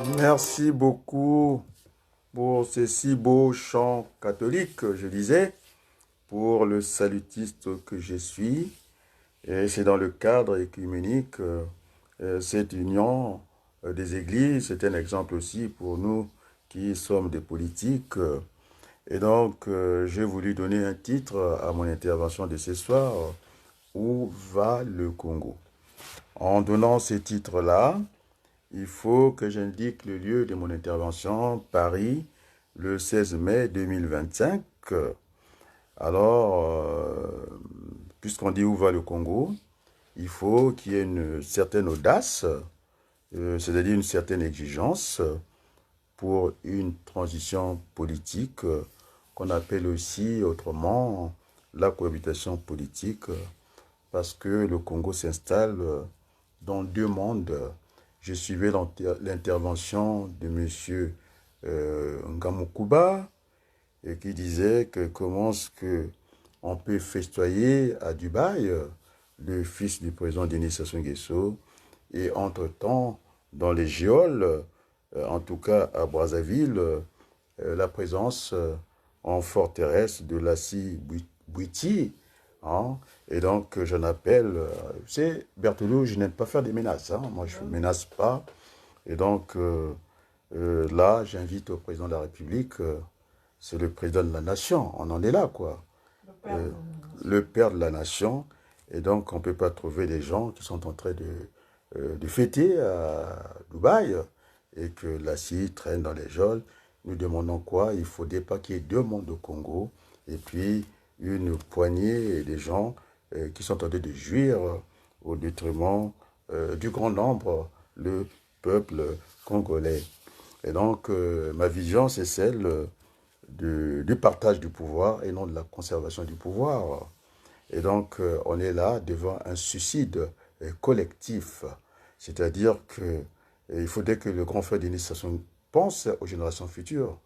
Merci beaucoup pour ces si beaux chants catholiques, je disais, pour le salutiste que je suis. Et c'est dans le cadre écuménique, cette union des églises, c'est un exemple aussi pour nous qui sommes des politiques. Et donc, j'ai voulu donner un titre à mon intervention de ce soir, Où va le Congo? En donnant ce titre-là, il faut que j'indique le lieu de mon intervention, Paris, le 16 mai 2025. Alors, puisqu'on dit où va le Congo, il faut qu'il y ait une certaine audace, c'est-à-dire une certaine exigence pour une transition politique qu'on appelle aussi autrement la cohabitation politique, parce que le Congo s'installe dans deux mondes. Je suivais l'intervention de M. Ngamukuba, qui disait que comment est-ce que on peut festoyer à Dubaï le fils du président Denis Sassou Nguesso et entre-temps dans les geôles, en tout cas à Brazzaville, la présence en forteresse de Lassi Bouiti. Hein. Et donc, j'en appelle, c'est Berthelot, je n'aime pas faire des menaces. Hein. Moi, je ne menace pas. Et donc, là, j'invite au président de la République, c'est le président de la nation, on en est là, quoi. Euh, le père de la nation. Et donc, on ne peut pas trouver des gens qui sont en train de fêter à Dubaï et que la scie traîne dans les geôles. Nous demandons quoi? Il ne faudrait pas qu'il y ait deux mondes au Congo et puis une poignée de gens qui sont en train de jouir au détriment du grand nombre, le peuple congolais. Et donc, ma vision, c'est celle du partage du pouvoir et non de la conservation du pouvoir. Et donc, on est là devant un suicide collectif. C'est-à-dire que il faudrait que le grand frère Denis Sassou pense aux générations futures.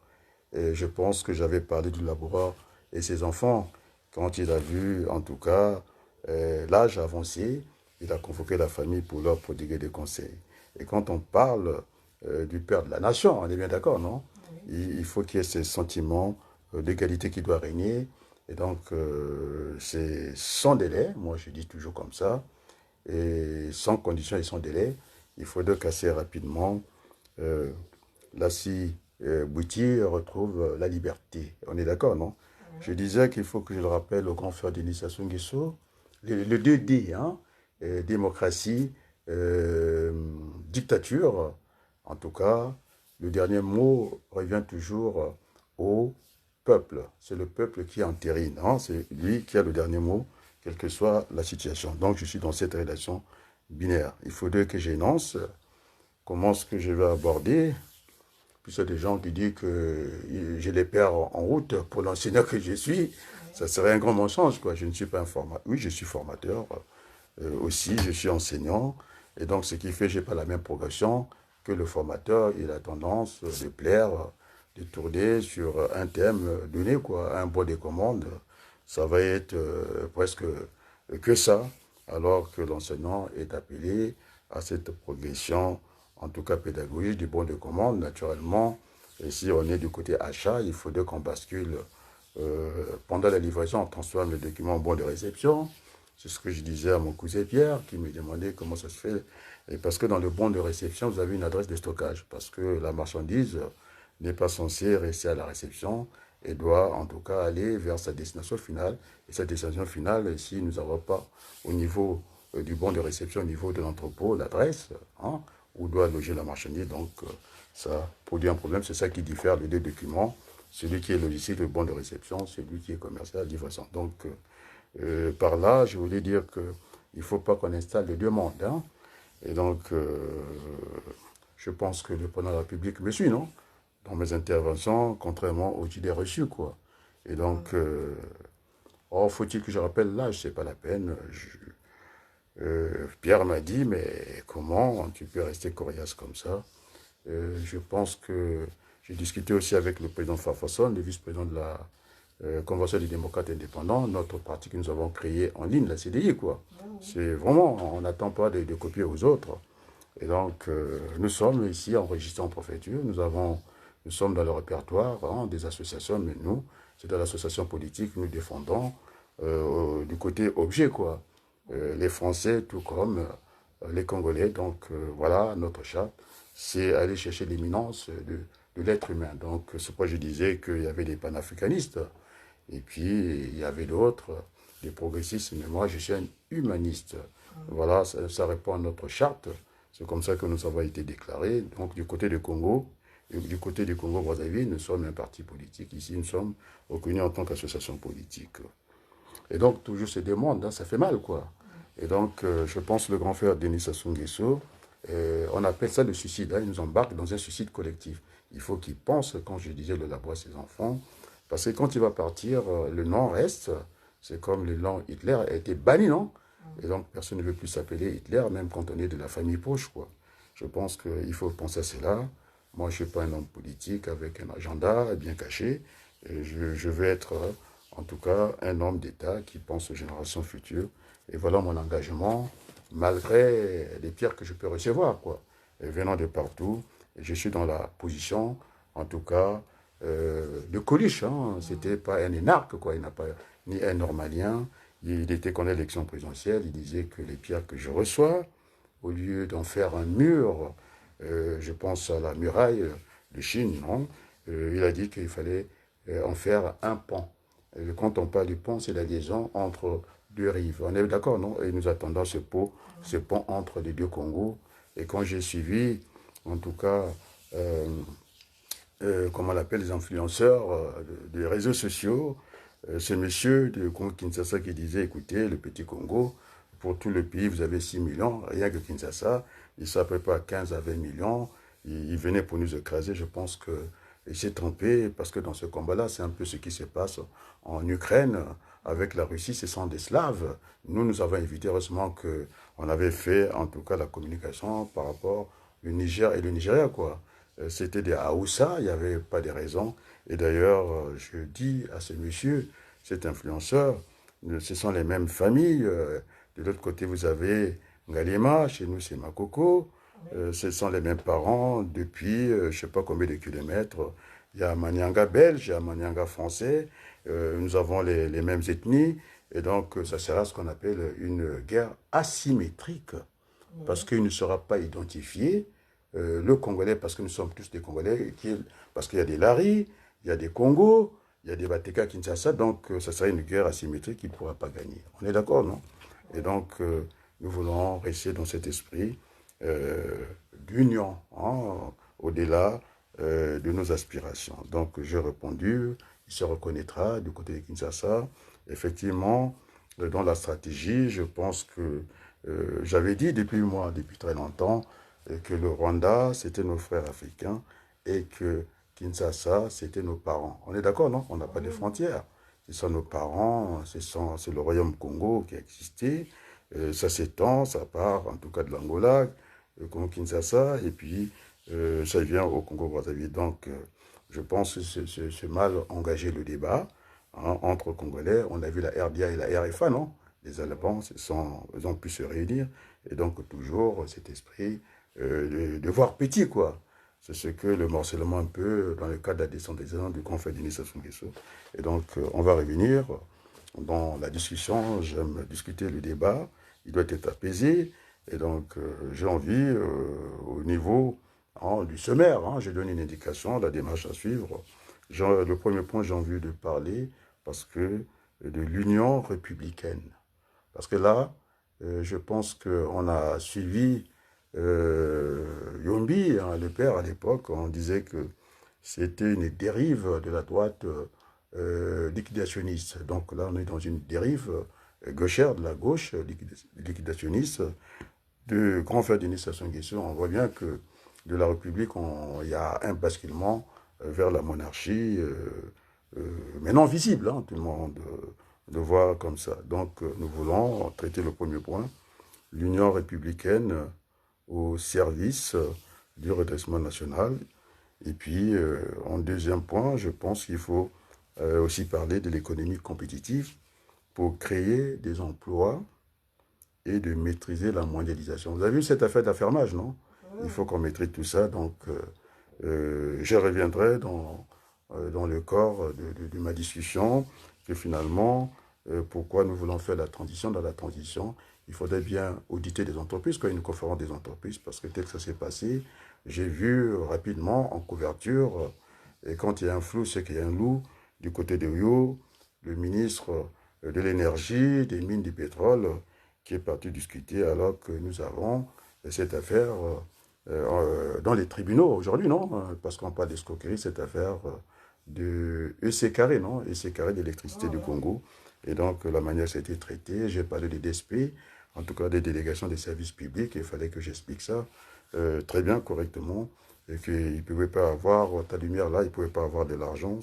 Et je pense que j'avais parlé du laboureur et ses enfants. Quand il a vu, en tout cas, l'âge avancé, il a convoqué la famille pour leur prodiguer des conseils. Et quand on parle du père de la nation, on est bien d'accord, non? Il faut qu'il y ait ce sentiment d'égalité qui doit régner. Et donc, c'est sans délai, moi je dis toujours comme ça, et sans condition et sans délai, il faudrait qu'assez rapidement, euh, Lassi Bouti retrouve la liberté. On est d'accord, non? Je disais qu'il faut que je le rappelle au grand frère Denis Sassou Nguesso, le 2D, hein, démocratie, dictature, en tout cas, le dernier mot revient toujours au peuple. C'est le peuple qui entérine, hein, c'est lui qui a le dernier mot, quelle que soit la situation. Donc je suis dans cette relation binaire. Il faudrait que j'énonce comment est-ce que je vais aborder. Puis il y a des gens qui disent que je les perds en route pour l'enseignant que je suis. Ça serait un grand mensonge, quoi. Je ne suis pas un formateur. Oui, je suis formateur. Aussi, je suis enseignant. Et donc, ce qui fait que je n'ai pas la même progression que le formateur. Il a tendance de plaire, de tourner sur un thème donné, quoi. Un bois de commande. Ça va être presque que ça. Alors que l'enseignant est appelé à cette progression, en tout cas pédagogique, du bon de commande, naturellement. Et si on est du côté achat, il faudrait qu'on bascule pendant la livraison, on transforme le document en bon de réception. C'est ce que je disais à mon cousin Pierre, qui me demandait comment ça se fait. Et parce que dans le bon de réception, vous avez une adresse de stockage. Parce que la marchandise n'est pas censée rester à la réception et doit en tout cas aller vers sa destination finale. Et sa destination finale, si nous n'avons pas au niveau du bon de réception, au niveau de l'entrepôt, l'adresse, hein, où doit loger la marchandise, donc ça produit un problème. C'est ça qui diffère les deux documents. Celui qui est logistique, le bon de réception, celui qui est commercial, livraison. Donc, par là, je voulais dire qu'il ne faut pas qu'on installe les deux mondes. Hein. Et donc, je pense que le président de la République me suit, non? Dans mes interventions, contrairement aux idées reçues, quoi. Et donc, oh, faut-il que je rappelle l'âge? C'est pas la peine. Pierre m'a dit, mais comment tu peux rester coriace comme ça? Je pense que j'ai discuté aussi avec le président Farfason, le vice-président de la Convention des démocrates indépendants, notre parti que nous avons créé en ligne, la CDI, quoi. C'est vraiment, on n'attend pas de copier aux autres. Et donc, nous sommes ici enregistrés en préfecture. Nous sommes dans le répertoire hein, des associations, mais nous, c'est dans l'association politique que nous défendons du côté objet, quoi. Les Français, tout comme les Congolais. Donc, voilà, notre charte, c'est aller chercher l'imminence de l'être humain. Donc, c'est pourquoi je disais qu'il y avait des panafricanistes, et puis il y avait d'autres, des progressistes, mais moi, je suis un humaniste. Voilà, ça répond à notre charte. C'est comme ça que nous avons été déclarés. Donc, du côté du Congo, du côté du Congo-Brazzaville, nous sommes un parti politique. Ici, nous sommes reconnus en tant qu'association politique. Et donc, toujours se demande, hein, ça fait mal, quoi. Et donc, je pense que le grand frère Denis Sassou Nguesso, on appelle ça le suicide. Hein, il nous embarque dans un suicide collectif. Il faut qu'il pense, quand je disais le labo à ses enfants, parce que quand il va partir, le nom reste. C'est comme le nom Hitler a été banni, non? Et donc, personne ne veut plus s'appeler Hitler, même quand on est de la famille proche, quoi. Je pense qu'il faut penser à cela. Moi, je ne suis pas un homme politique avec un agenda bien caché. Et je veux être, en tout cas, un homme d'État qui pense aux générations futures. Et voilà mon engagement, malgré les pierres que je peux recevoir, quoi. Et venant de partout, et je suis dans la position, en tout cas, de Coluche. Hein. C'était pas un énarque, quoi. Il n'a pas ni un normalien. Il était quand l'élection présidentielle, il disait que les pierres que je reçois, au lieu d'en faire un mur, je pense à la muraille de Chine, non? Il a dit qu'il fallait en faire un pont. Quand on parle du pont, c'est la liaison entre deux rives. On est d'accord, non? Et nous attendons ce pont entre les deux Congos. Et quand j'ai suivi, en tout cas, euh, comment on l'appelle, les influenceurs des réseaux sociaux, ce monsieur de Congo Kinshasa qui disait, écoutez, le petit Congo, pour tout le pays, vous avez 6 millions, rien que Kinshasa, il s'appelle pas 15 à 20 millions, il venait pour nous écraser, je pense que il s'est trompé, parce que dans ce combat-là, c'est un peu ce qui se passe en Ukraine, avec la Russie, ce sont des Slaves. Nous, nous avons évité, heureusement, qu'on avait fait, en tout cas, la communication par rapport au Niger et le Nigeria, quoi. C'était des Haoussa, il n'y avait pas de raison. Et d'ailleurs, je dis à ce monsieur, cet influenceur, ce sont les mêmes familles. De l'autre côté, vous avez Ngalima, chez nous, c'est Makoko. Ce sont les mêmes parents depuis je ne sais pas combien de kilomètres. Il y a Manianga belge, il y a Manianga français. Nous avons les mêmes ethnies. Et donc, ça sera ce qu'on appelle une guerre asymétrique. Parce qu'il ne sera pas identifié. Le Congolais, parce que nous sommes tous des Congolais, parce qu'il y a des Lari, il y a des Congos, il y a des Bateka Kinshasa, donc ça serait une guerre asymétrique qui ne pourra pas gagner. On est d'accord, non? Et donc, nous voulons rester dans cet esprit d'union, hein, au-delà de nos aspirations. Donc, j'ai répondu, il se reconnaîtra du côté de Kinshasa. Effectivement, dans la stratégie, je pense que j'avais dit depuis très longtemps, que le Rwanda, c'était nos frères africains et que Kinshasa, c'était nos parents. On est d'accord, non? On n'a pas de frontières. Ce sont nos parents, c'est le royaume Congo qui a existé. Ça s'étend, ça part en tout cas de l'Angola, le Congo-Kinshasa, et puis ça vient au Congo-Brazzaville. Donc, je pense que c'est mal engagé le débat hein, entre Congolais. On a vu la RDA et la RFA, non? Les Alabans, ils ont pu se réunir. Et donc, toujours cet esprit de voir petit, quoi. C'est ce que le morcellement un peu dans le cadre de la descente des ans du conflit Denis Sassou Nguesso. Et donc, on va revenir dans la discussion. J'aime discuter le débat. Il doit être apaisé. Et donc, j'ai envie, au niveau hein, du sommaire, hein, je donne une indication, la démarche à suivre. Le premier point, j'ai envie de parler parce que de l'Union républicaine. Parce que là, je pense qu'on a suivi Yombi, hein, le père à l'époque, on disait que c'était une dérive de la droite liquidationniste. Donc là, on est dans une dérive gauchère de la gauche liquidationniste de grand frère Denis Sassou Nguesso. On voit bien que de la République, il y a un basculement vers la monarchie, mais non visible, hein, tout le monde le voit comme ça. Donc nous voulons traiter le premier point, l'Union républicaine au service du redressement national. Et puis, en deuxième point, je pense qu'il faut aussi parler de l'économie compétitive pour créer des emplois et de maîtriser la mondialisation. Vous avez vu cette affaire d'affermage, non? Il faut qu'on maîtrise tout ça, donc je reviendrai dans le corps de ma discussion, que finalement, pourquoi nous voulons faire la transition. Dans la transition, il faudrait bien auditer des entreprises, quand il y a une conférence des entreprises, parce que tel que ça s'est passé, j'ai vu rapidement en couverture, et quand il y a un flou, c'est qu'il y a un loup, du côté de Rio, le ministre de l'énergie, des mines du pétrole, qui est parti discuter alors que nous avons cette affaire dans les tribunaux aujourd'hui, non? Parce qu'on parle d'escroquerie, cette affaire de EC Carré, non? EC Carré d'électricité du Congo. Et donc, la manière ça a été traité, j'ai parlé des DSP, en tout cas des délégations des services publics, et il fallait que j'explique ça très bien, correctement, et qu'il ne pouvait pas avoir, ta lumière là, il ne pouvait pas avoir de l'argent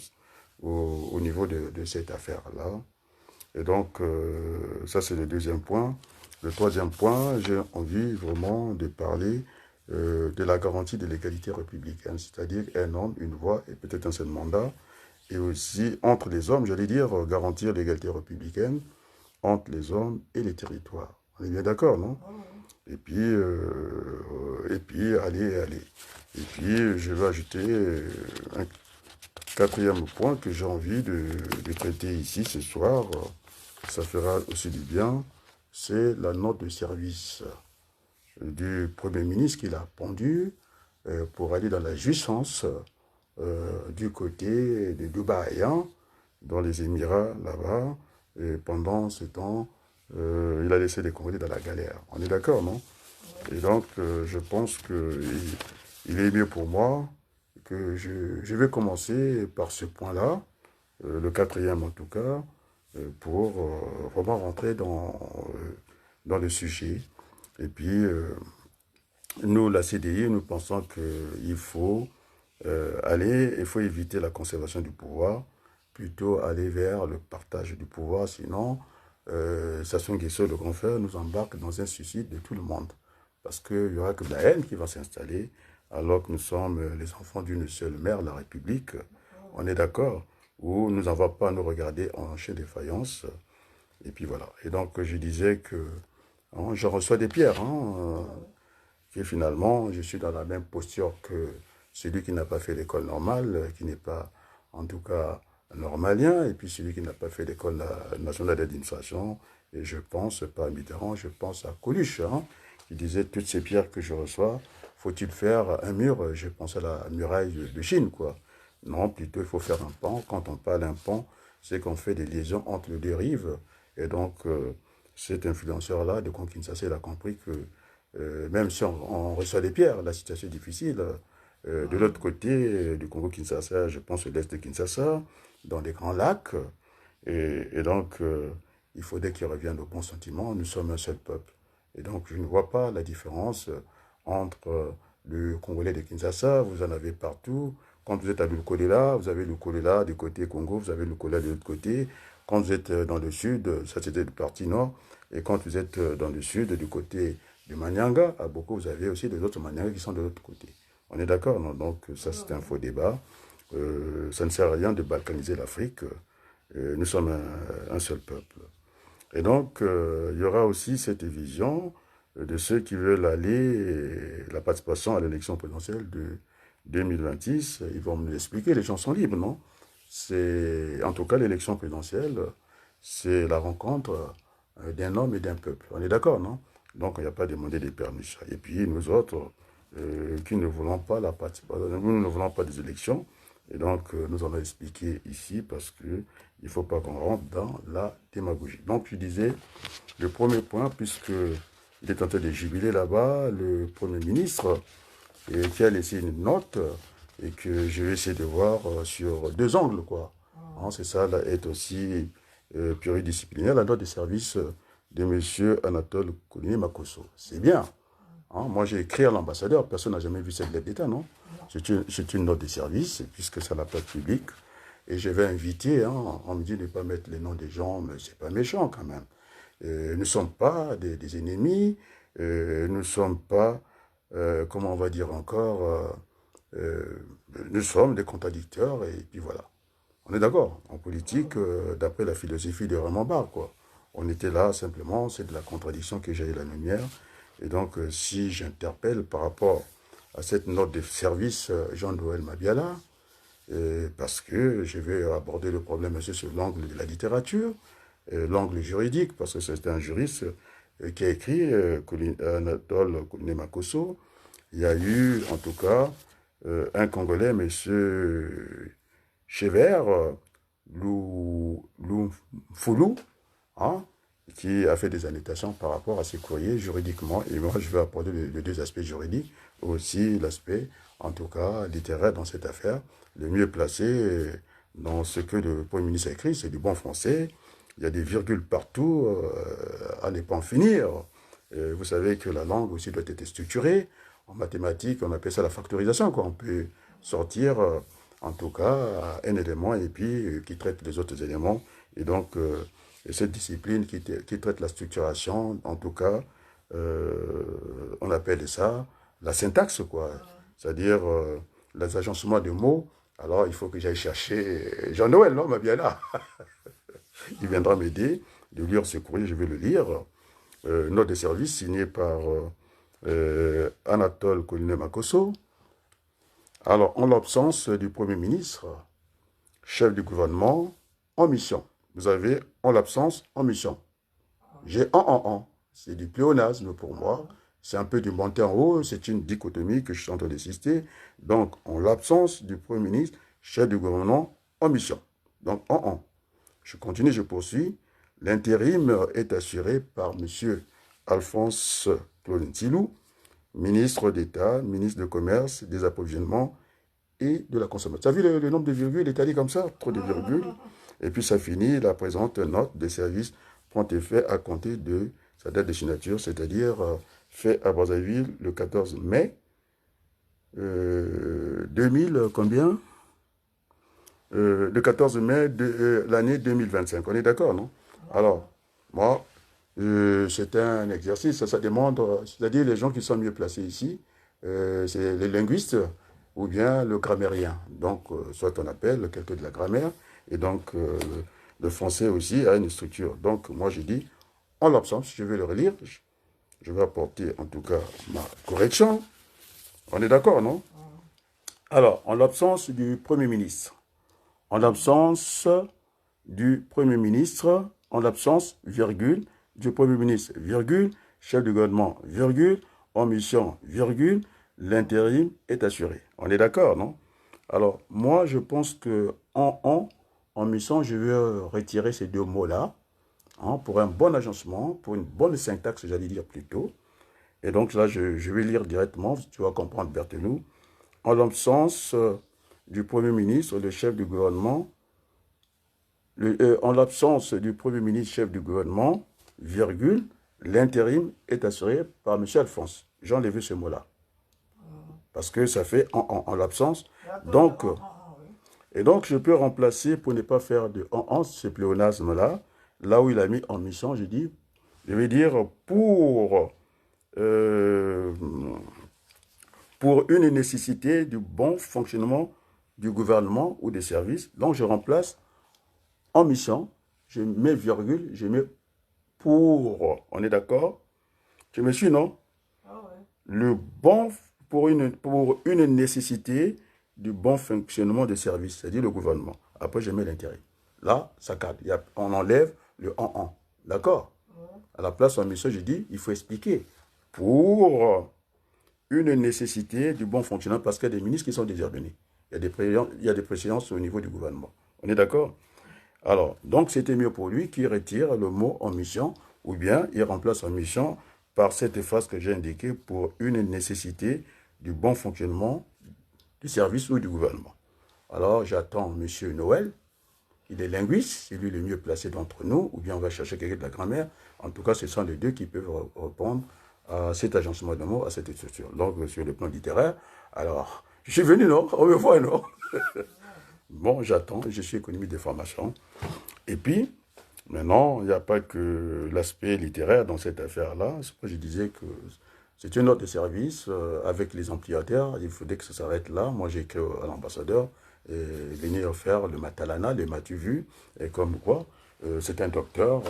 au niveau de cette affaire-là. Et donc, ça c'est le deuxième point. Le troisième point, j'ai envie vraiment de parler de la garantie de l'égalité républicaine, c'est-à-dire un homme, une voix et peut-être un seul mandat, et aussi entre les hommes, j'allais dire, garantir l'égalité républicaine entre les hommes et les territoires. On est bien d'accord, non? Et puis, allez. Et puis, je vais ajouter un quatrième point que j'ai envie de traiter ici ce soir. Ça fera aussi du bien. C'est la note de service du Premier ministre qu'il a pendue pour aller dans la jouissance du côté de Dubaï, hein, dans les Émirats, là-bas. Et pendant ce temps, il a laissé les Congolais dans la galère. On est d'accord, non? Et donc, je pense qu'il est mieux pour moi que je vais commencer par ce point-là, le quatrième en tout cas, pour vraiment rentrer dans le sujet. Et puis, nous, la CDI, nous pensons qu'il faut il faut éviter la conservation du pouvoir, plutôt aller vers le partage du pouvoir, sinon, Sassou Nguesso, le grand frère, nous embarque dans un suicide de tout le monde. Parce qu'il n'y aura que de la haine qui va s'installer, alors que nous sommes les enfants d'une seule mère, la République. On est d'accord? Où nous n'en va pas nous regarder en chien de faïence. Et puis voilà. Et donc, je disais que hein, je reçois des pierres, hein, que finalement, je suis dans la même posture que celui qui n'a pas fait l'école normale, qui n'est pas, en tout cas, normalien, et puis celui qui n'a pas fait l'école nationale d'administration. Et je pense, pas à Mitterrand, je pense à Coluche, hein, qui disait toutes ces pierres que je reçois, faut-il faire un mur? Je pense à la muraille de Chine, quoi. Non, plutôt il faut faire un pont. Quand on parle d'un pont, c'est qu'on fait des liaisons entre les deux rives. Et donc, cet influenceur-là de Kinshasa, il a compris que même si on reçoit des pierres, la situation est difficile. De l'autre côté du Congo-Kinshasa, je pense à l'est de Kinshasa, dans les grands lacs. Et donc, il faudrait qu'ils reviennent au bon sentiment. Nous sommes un seul peuple. Et donc, je ne vois pas la différence entre le Congolais de Kinshasa, vous en avez partout. Quand vous êtes à Lukolela, vous avez Lukolela du côté Congo, vous avez Lukolela de l'autre côté. Quand vous êtes dans le sud, ça c'était le parti nord. Et quand vous êtes dans le sud, du côté du Manyanga, à beaucoup, vous avez aussi des autres Manyanga qui sont de l'autre côté. On est d'accord, non? Donc, ça, c'est un faux débat. Ça ne sert à rien de balkaniser l'Afrique. Nous sommes un seul peuple. Et donc, il y aura aussi cette vision de ceux qui veulent aller, la participation à l'élection présidentielle de 2026. Ils vont me l'expliquer, les gens sont libres, non? En tout cas, l'élection présidentielle, c'est la rencontre d'un homme et d'un peuple. On est d'accord, non? Donc, il n'y a pas demandé des permissions. Et puis, nous autres, qui ne voulons pas la participation, nous ne voulons pas des élections. Et donc, nous allons expliquer ici parce qu'il ne faut pas qu'on rentre dans la démagogie. Donc, je disais, le premier point, puisque il est en train de jubiler là-bas, le Premier ministre, et qui a laissé une note, et que je vais essayer de voir sur deux angles, quoi. Hein, c'est ça, là, être aussi pluridisciplinaire, la note de service de M. Anatole Kouliné Makosso. C'est bien. Hein, moi, j'ai écrit à l'ambassadeur, personne n'a jamais vu cette lettre d'État, non? C'est une note de service, puisque c'est la place publique. Et je vais inviter, hein, on me dit de ne pas mettre les noms des gens, mais c'est pas méchant quand même. Nous ne sommes pas des ennemis, nous ne sommes pas, comment on va dire encore, nous sommes des contradicteurs, et puis voilà. On est d'accord. En politique, d'après la philosophie de Raymond Barre, quoi. On était là simplement, c'est de la contradiction que j'ai eu la lumière. Et donc, si j'interpelle par rapport à cette note de service Jean-Noël Mabiala, parce que je vais aborder le problème aussi sur l'angle de la littérature, l'angle juridique, parce que c'est un juriste qui a écrit, Anatole Nemakosso. Il y a eu, en tout cas, un Congolais, M. Chever, Foulou, hein, qui a fait des annotations par rapport à ces courriers juridiquement. Et moi, je vais apporter les deux aspects juridiques, aussi l'aspect, en tout cas, littéraire dans cette affaire. Le mieux placé dans ce que le Premier ministre a écrit, c'est du bon français. Il y a des virgules partout, à ne pas en finir. Vous savez que la langue aussi doit être structurée. En mathématiques, on appelle ça la factorisation, quoi. On peut sortir, en tout cas, un élément et puis qui traite les autres éléments. Et donc, cette discipline qui traite la structuration, en tout cas, on appelle ça la syntaxe, quoi. C'est-à-dire les agencements de mots. Alors, il faut que j'aille chercher Jean-Noël, non, mais bien là. Il viendra m'aider de lire ce courrier, je vais le lire. Note de service signée par Anatole Makosso. Alors, en l'absence du Premier ministre, chef du gouvernement, en mission. Vous avez en l'absence, en mission. J'ai en. C'est du pléonasme pour moi. C'est un peu du monter en haut. C'est une dichotomie que je suis en train d'insister. Donc, en l'absence du Premier ministre, chef du gouvernement, en mission. Donc, en. Je continue, je poursuis. L'intérim est assuré par M. Alphonse Claude Ntilou, ministre d'État, ministre de Commerce, des Approvisionnements et de la Consommation. Tu as vu le nombre de virgules, il est allé comme ça, trop de virgules. Et puis ça finit, la présente note de service prend effet à compter de sa date de signature, c'est-à-dire fait à Brazzaville le 14 mai 2000, combien le 14 mai de l'année 2025. On est d'accord, non? Alors, moi, c'est un exercice, ça demande, c'est-à-dire les gens qui sont mieux placés ici, c'est les linguistes ou bien le grammairien. Donc, soit on appelle quelqu'un de la grammaire, et donc le français aussi a une structure. Donc, moi, je dis, en l'absence, je vais le relire, je vais apporter en tout cas ma correction. On est d'accord, non? Alors, en l'absence du Premier ministre, en l'absence du Premier ministre, en l'absence, virgule, du Premier ministre, virgule, chef du gouvernement, virgule, en mission, virgule, l'intérim est assuré. On est d'accord, non? Alors, moi, je pense que en mission, je vais retirer ces deux mots-là, hein, pour un bon agencement, pour une bonne syntaxe, j'allais dire plutôt. Et donc là, je vais lire directement, tu vas comprendre, Berthelou. En l'absence du Premier ministre, le chef du gouvernement, en l'absence du Premier ministre, chef du gouvernement, virgule, l'intérim est assuré par M. Alphonse. J'ai enlevé ce mot-là. Parce que ça fait en l'absence. Donc, et donc, je peux remplacer, pour ne pas faire de ce pléonasme-là, là où il a mis en mission, je vais dire pour une nécessité du bon fonctionnement du gouvernement ou des services. Donc, je remplace en mission, je mets virgule, je mets pour. On est d'accord? Tu me suis, non? Le bon, pour une nécessité du bon fonctionnement des services, c'est-à-dire le gouvernement. Après, je mets l'intérêt. Là, ça cadre. On enlève le en. D'accord? À la place en mission, je dis, il faut expliquer. Pour une nécessité du bon fonctionnement, parce qu'il y a des ministres qui sont désordonnés. Il y a des préséances au niveau du gouvernement. On est d'accord? Alors, donc c'était mieux pour lui qu'il retire le mot en mission, ou bien il remplace en mission par cette phrase que j'ai indiquée pour une nécessité du bon fonctionnement du service ou du gouvernement. Alors, j'attends M. Noël, il est linguiste, c'est lui le mieux placé d'entre nous, ou bien on va chercher quelqu'un de la grammaire. En tout cas, ce sont les deux qui peuvent répondre à cet agencement de mots, à cette structure. Donc, sur le plan littéraire, alors, je suis venu, non? On me voit, non? Bon, j'attends, je suis économiste de formation. Et puis, maintenant, il n'y a pas que l'aspect littéraire dans cette affaire-là. C'est pourquoi je disais que c'est une note de service avec les employeurs. Il faudrait que ça s'arrête là. Moi, j'ai écrit à l'ambassadeur venir faire le matalana, le matu vu, et comme quoi, c'est un docteur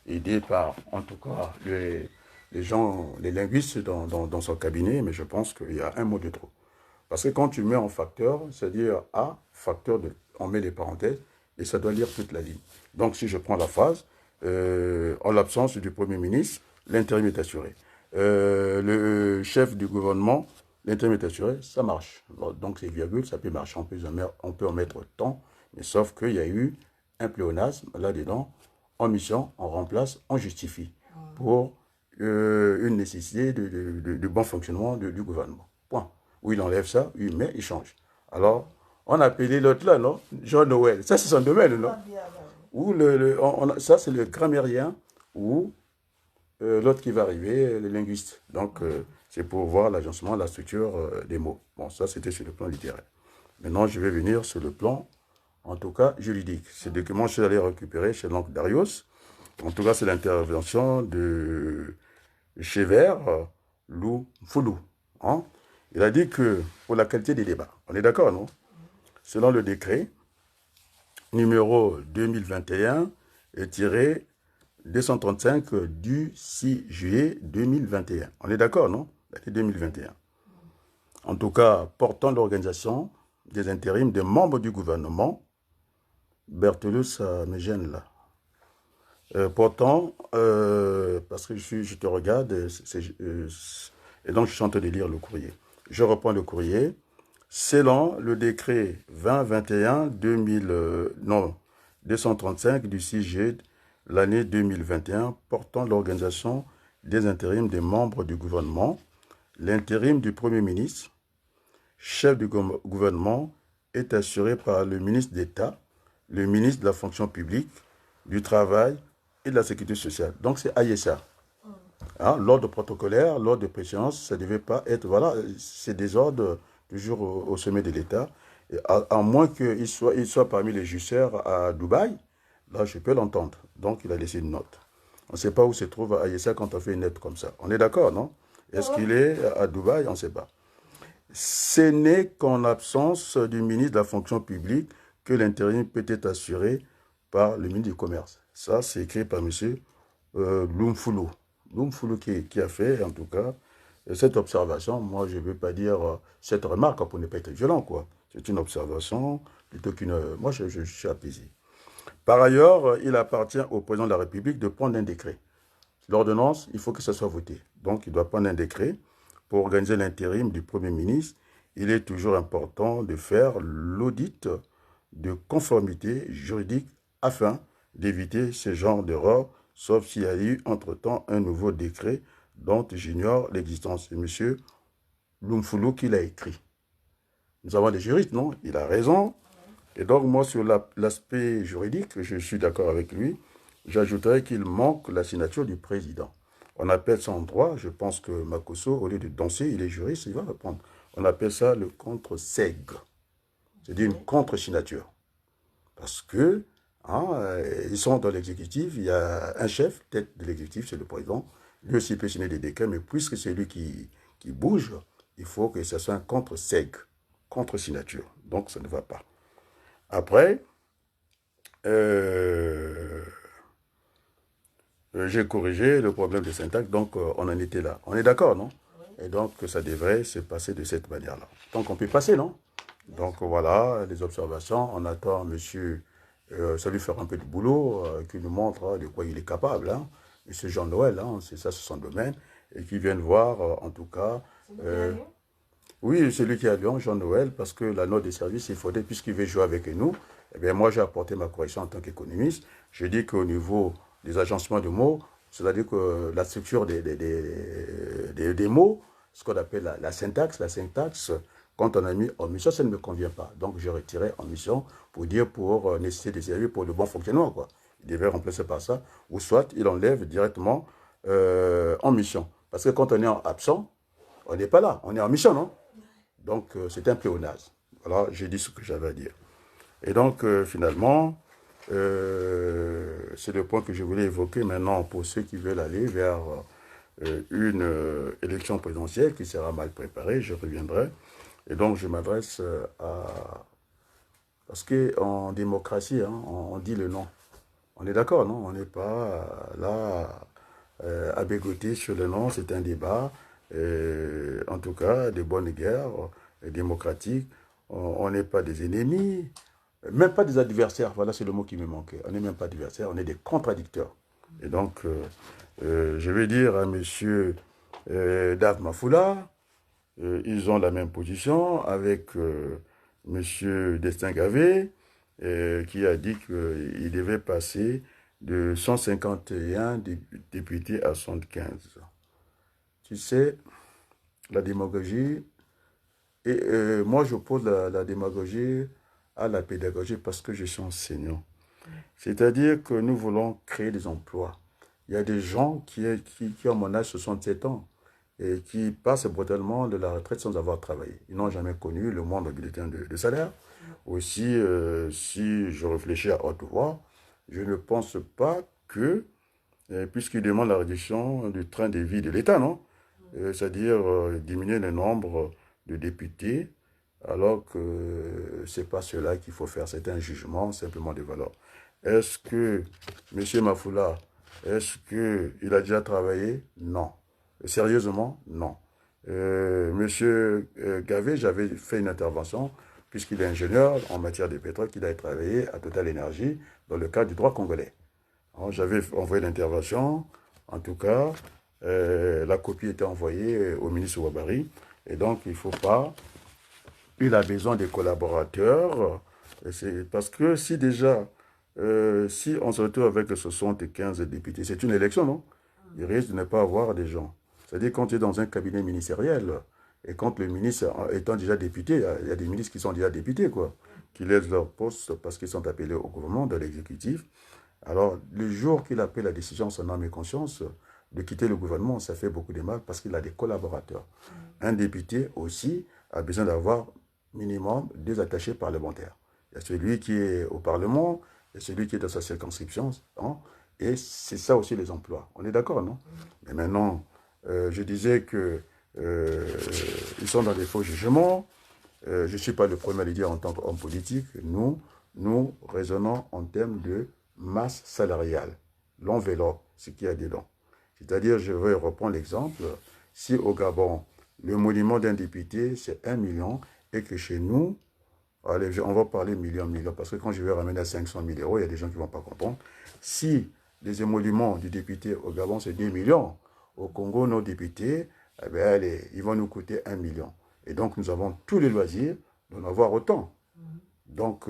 aidé par, en tout cas, les gens, les linguistes dans son cabinet, mais je pense qu'il y a un mot de trop. Parce que quand tu mets en facteur, c'est-à-dire A, facteur de, on met les parenthèses, et ça doit lire toute la ligne. Donc si je prends la phrase, en l'absence du Premier ministre, l'intérim est assuré. Le chef du gouvernement, l'intérim est assuré, ça marche. Donc c'est virgule, ça peut marcher, on peut en mettre tant, mais sauf qu'il y a eu un pléonasme là-dedans, en mission, on remplace, on justifie, pour une nécessité de bon fonctionnement du gouvernement. Point. Ou il enlève ça, il met, il change. Alors, on a appelé l'autre là, non? Jean Noël. Ça, c'est son domaine, non? Ou ça, c'est le grammairien ou l'autre qui va arriver, le linguiste. Donc, c'est pour voir l'agencement, la structure des mots. Bon, ça, c'était sur le plan littéraire. Maintenant, je vais venir sur le plan, en tout cas, juridique. Ces documents, je suis allé récupérer chez l'oncle Darius. En tout cas, c'est l'intervention de Chever Lou Foulou. Hein? Il a dit que pour la qualité des débats, on est d'accord, non? Selon le décret numéro 2021-235 du 6 juillet 2021. On est d'accord, non? L'année 2021. En tout cas, portant l'organisation des intérims des membres du gouvernement, Berthelus, ça me gêne là. Pourtant, parce que je te regarde, et donc je suis en train de lire le courrier. Je reprends le courrier. Selon le décret 235 du 6 juillet l'année 2021 portant l'organisation des intérims des membres du gouvernement, l'intérim du Premier ministre, chef du gouvernement, est assuré par le ministre d'État, le ministre de la fonction publique, du travail et de la sécurité sociale. Donc c'est AISA. Hein, l'ordre protocolaire, l'ordre de préséance, ça ne devait pas être... Voilà, c'est des ordres toujours au sommet de l'État. À moins qu'il soit parmi les justeurs à Dubaï, là je peux l'entendre. Donc il a laissé une note. On ne sait pas où se trouve AISA quand on fait une note comme ça. On est d'accord, non? Est-ce qu'il est à Dubaï? On ne sait pas. Ce n'est qu'en absence du ministre de la fonction publique que l'intérim peut être assuré par le ministre du Commerce. Ça, c'est écrit par M. Lumfulu. Lumfulu qui a fait, en tout cas, cette observation. Moi, je ne veux pas dire cette remarque pour ne pas être violent, quoi. C'est une observation plutôt qu'une... Moi, je suis apaisé. Par ailleurs, il appartient au président de la République de prendre un décret. L'ordonnance, il faut que ça soit voté. Donc, il doit prendre un décret pour organiser l'intérim du Premier ministre. Il est toujours important de faire l'audit de conformité juridique afin d'éviter ce genre d'erreur, sauf s'il y a eu entre-temps un nouveau décret dont j'ignore l'existence. C'est M. Lumfulu qui l'a écrit. Nous avons des juristes, non? Il a raison. Et donc, moi, sur l'aspect juridique, je suis d'accord avec lui. J'ajouterais qu'il manque la signature du président. On appelle ça en droit, je pense que Makosso, au lieu de danser, il est juriste, il va répondre. On appelle ça le contre-seg. C'est-à-dire une contre-signature. Parce que, ils sont dans l'exécutif, il y a un chef, tête de l'exécutif, c'est le président. Lui aussi peut signer des décrets, mais puisque c'est lui qui bouge, il faut que ce soit un contre-seg, contre-signature. Donc, ça ne va pas. Après, j'ai corrigé le problème de syntaxe, donc on en était là. On est d'accord, non? Et donc, ça devrait se passer de cette manière-là. Donc, on peut passer, non? Donc, voilà, les observations. On attend monsieur, ça lui faire un peu de boulot, qu'il nous montre de quoi il est capable. Hein. Monsieur Jean Noël, hein, c'est ça, c'est son domaine. Et qu'il vienne voir, en tout cas... oui, celui qui est à Lyon, Jean Noël, parce que la note de service, il faudrait, puisqu'il veut jouer avec nous, eh bien, moi, j'ai apporté ma correction en tant qu'économiste. Je dis qu'au niveau des agencements de mots, c'est-à-dire que la structure des mots, ce qu'on appelle la syntaxe, quand on a mis omission, ça ne me convient pas. Donc, je retirais omission pour dire pour nécessité de servir pour le bon fonctionnement, quoi. Il devait remplacer par ça, ou soit il enlève directement en mission. Parce que quand on est en absent, on n'est pas là, on est en mission, non? Donc, c'est un pléonasme. Voilà, j'ai dit ce que j'avais à dire. Et donc, finalement, c'est le point que je voulais évoquer maintenant pour ceux qui veulent aller vers une élection présidentielle qui sera mal préparée, je reviendrai. Et donc, je m'adresse à... Parce qu'en démocratie, hein, on dit le non. On est d'accord, non? On n'est pas là à bégoter sur le nom, c'est un débat, en tout cas, de bonne guerre, démocratique. On n'est pas des ennemis, même pas des adversaires, voilà, c'est le mot qui me manquait. On n'est même pas adversaires, on est des contradicteurs. Et donc, je vais dire à monsieur Dave Mafoula, ils ont la même position avec monsieur Destin Gavé, qui a dit qu'il devait passer de 151 députés à 75. Tu sais, la démagogie, et moi j'oppose la démagogie à la pédagogie parce que je suis enseignant. C'est-à-dire que nous voulons créer des emplois. Il y a des gens qui ont mon âge, 67 ans, et qui passent brutalement de la retraite sans avoir travaillé. Ils n'ont jamais connu le moindre bulletin de salaire. Aussi, si je réfléchis à haute voix, je ne pense pas que, puisqu'ils demandent la réduction du train de vie de l'État, non? C'est-à-dire diminuer le nombre de députés, alors que ce n'est pas cela qu'il faut faire. C'est un jugement simplement de valeur. Est-ce que M. Mafoula, est-ce qu'il a déjà travaillé? Non. Sérieusement, non. Monsieur Gavé, j'avais fait une intervention, puisqu'il est ingénieur en matière de pétrole, qu'il a travaillé à Total Énergie dans le cadre du droit congolais. J'avais envoyé l'intervention, en tout cas, la copie était envoyée au ministre Ouabari, et donc il ne faut pas, il a besoin des collaborateurs, c'est parce que si déjà, si on se retrouve avec 75 députés, c'est une élection, non? Il risque de ne pas avoir des gens. C'est-à-dire quand tu es dans un cabinet ministériel, et quand le ministre étant déjà député, il y a des ministres qui sont déjà députés, quoi, qui laissent leur poste parce qu'ils sont appelés au gouvernement, de l'exécutif. Alors, le jour qu'il a pris la décision, son âme et conscience, de quitter le gouvernement, ça fait beaucoup de mal parce qu'il a des collaborateurs. Un député aussi a besoin d'avoir minimum 2 attachés parlementaires. Il y a celui qui est au Parlement, il y a celui qui est dans sa circonscription, hein, et c'est ça aussi les emplois. On est d'accord, non? Mais maintenant, je disais que ils sont dans des faux jugements. Je ne suis pas le premier à le dire en tant qu'homme politique. Nous raisonnons en termes de masse salariale, l'enveloppe, ce qu'il y a dedans. C'est-à-dire, je vais reprendre l'exemple, si au Gabon, le monument d'un député, c'est 1 million, et que chez nous, allez, on va parler million, parce que quand je vais ramener à 500 000 euros, il y a des gens qui ne vont pas comprendre. Si les émoluments du député au Gabon, c'est 2 millions, au Congo, nos députés, eh bien, allez, ils vont nous coûter 1 million. Et donc, nous avons tous les loisirs d'en avoir autant. Donc,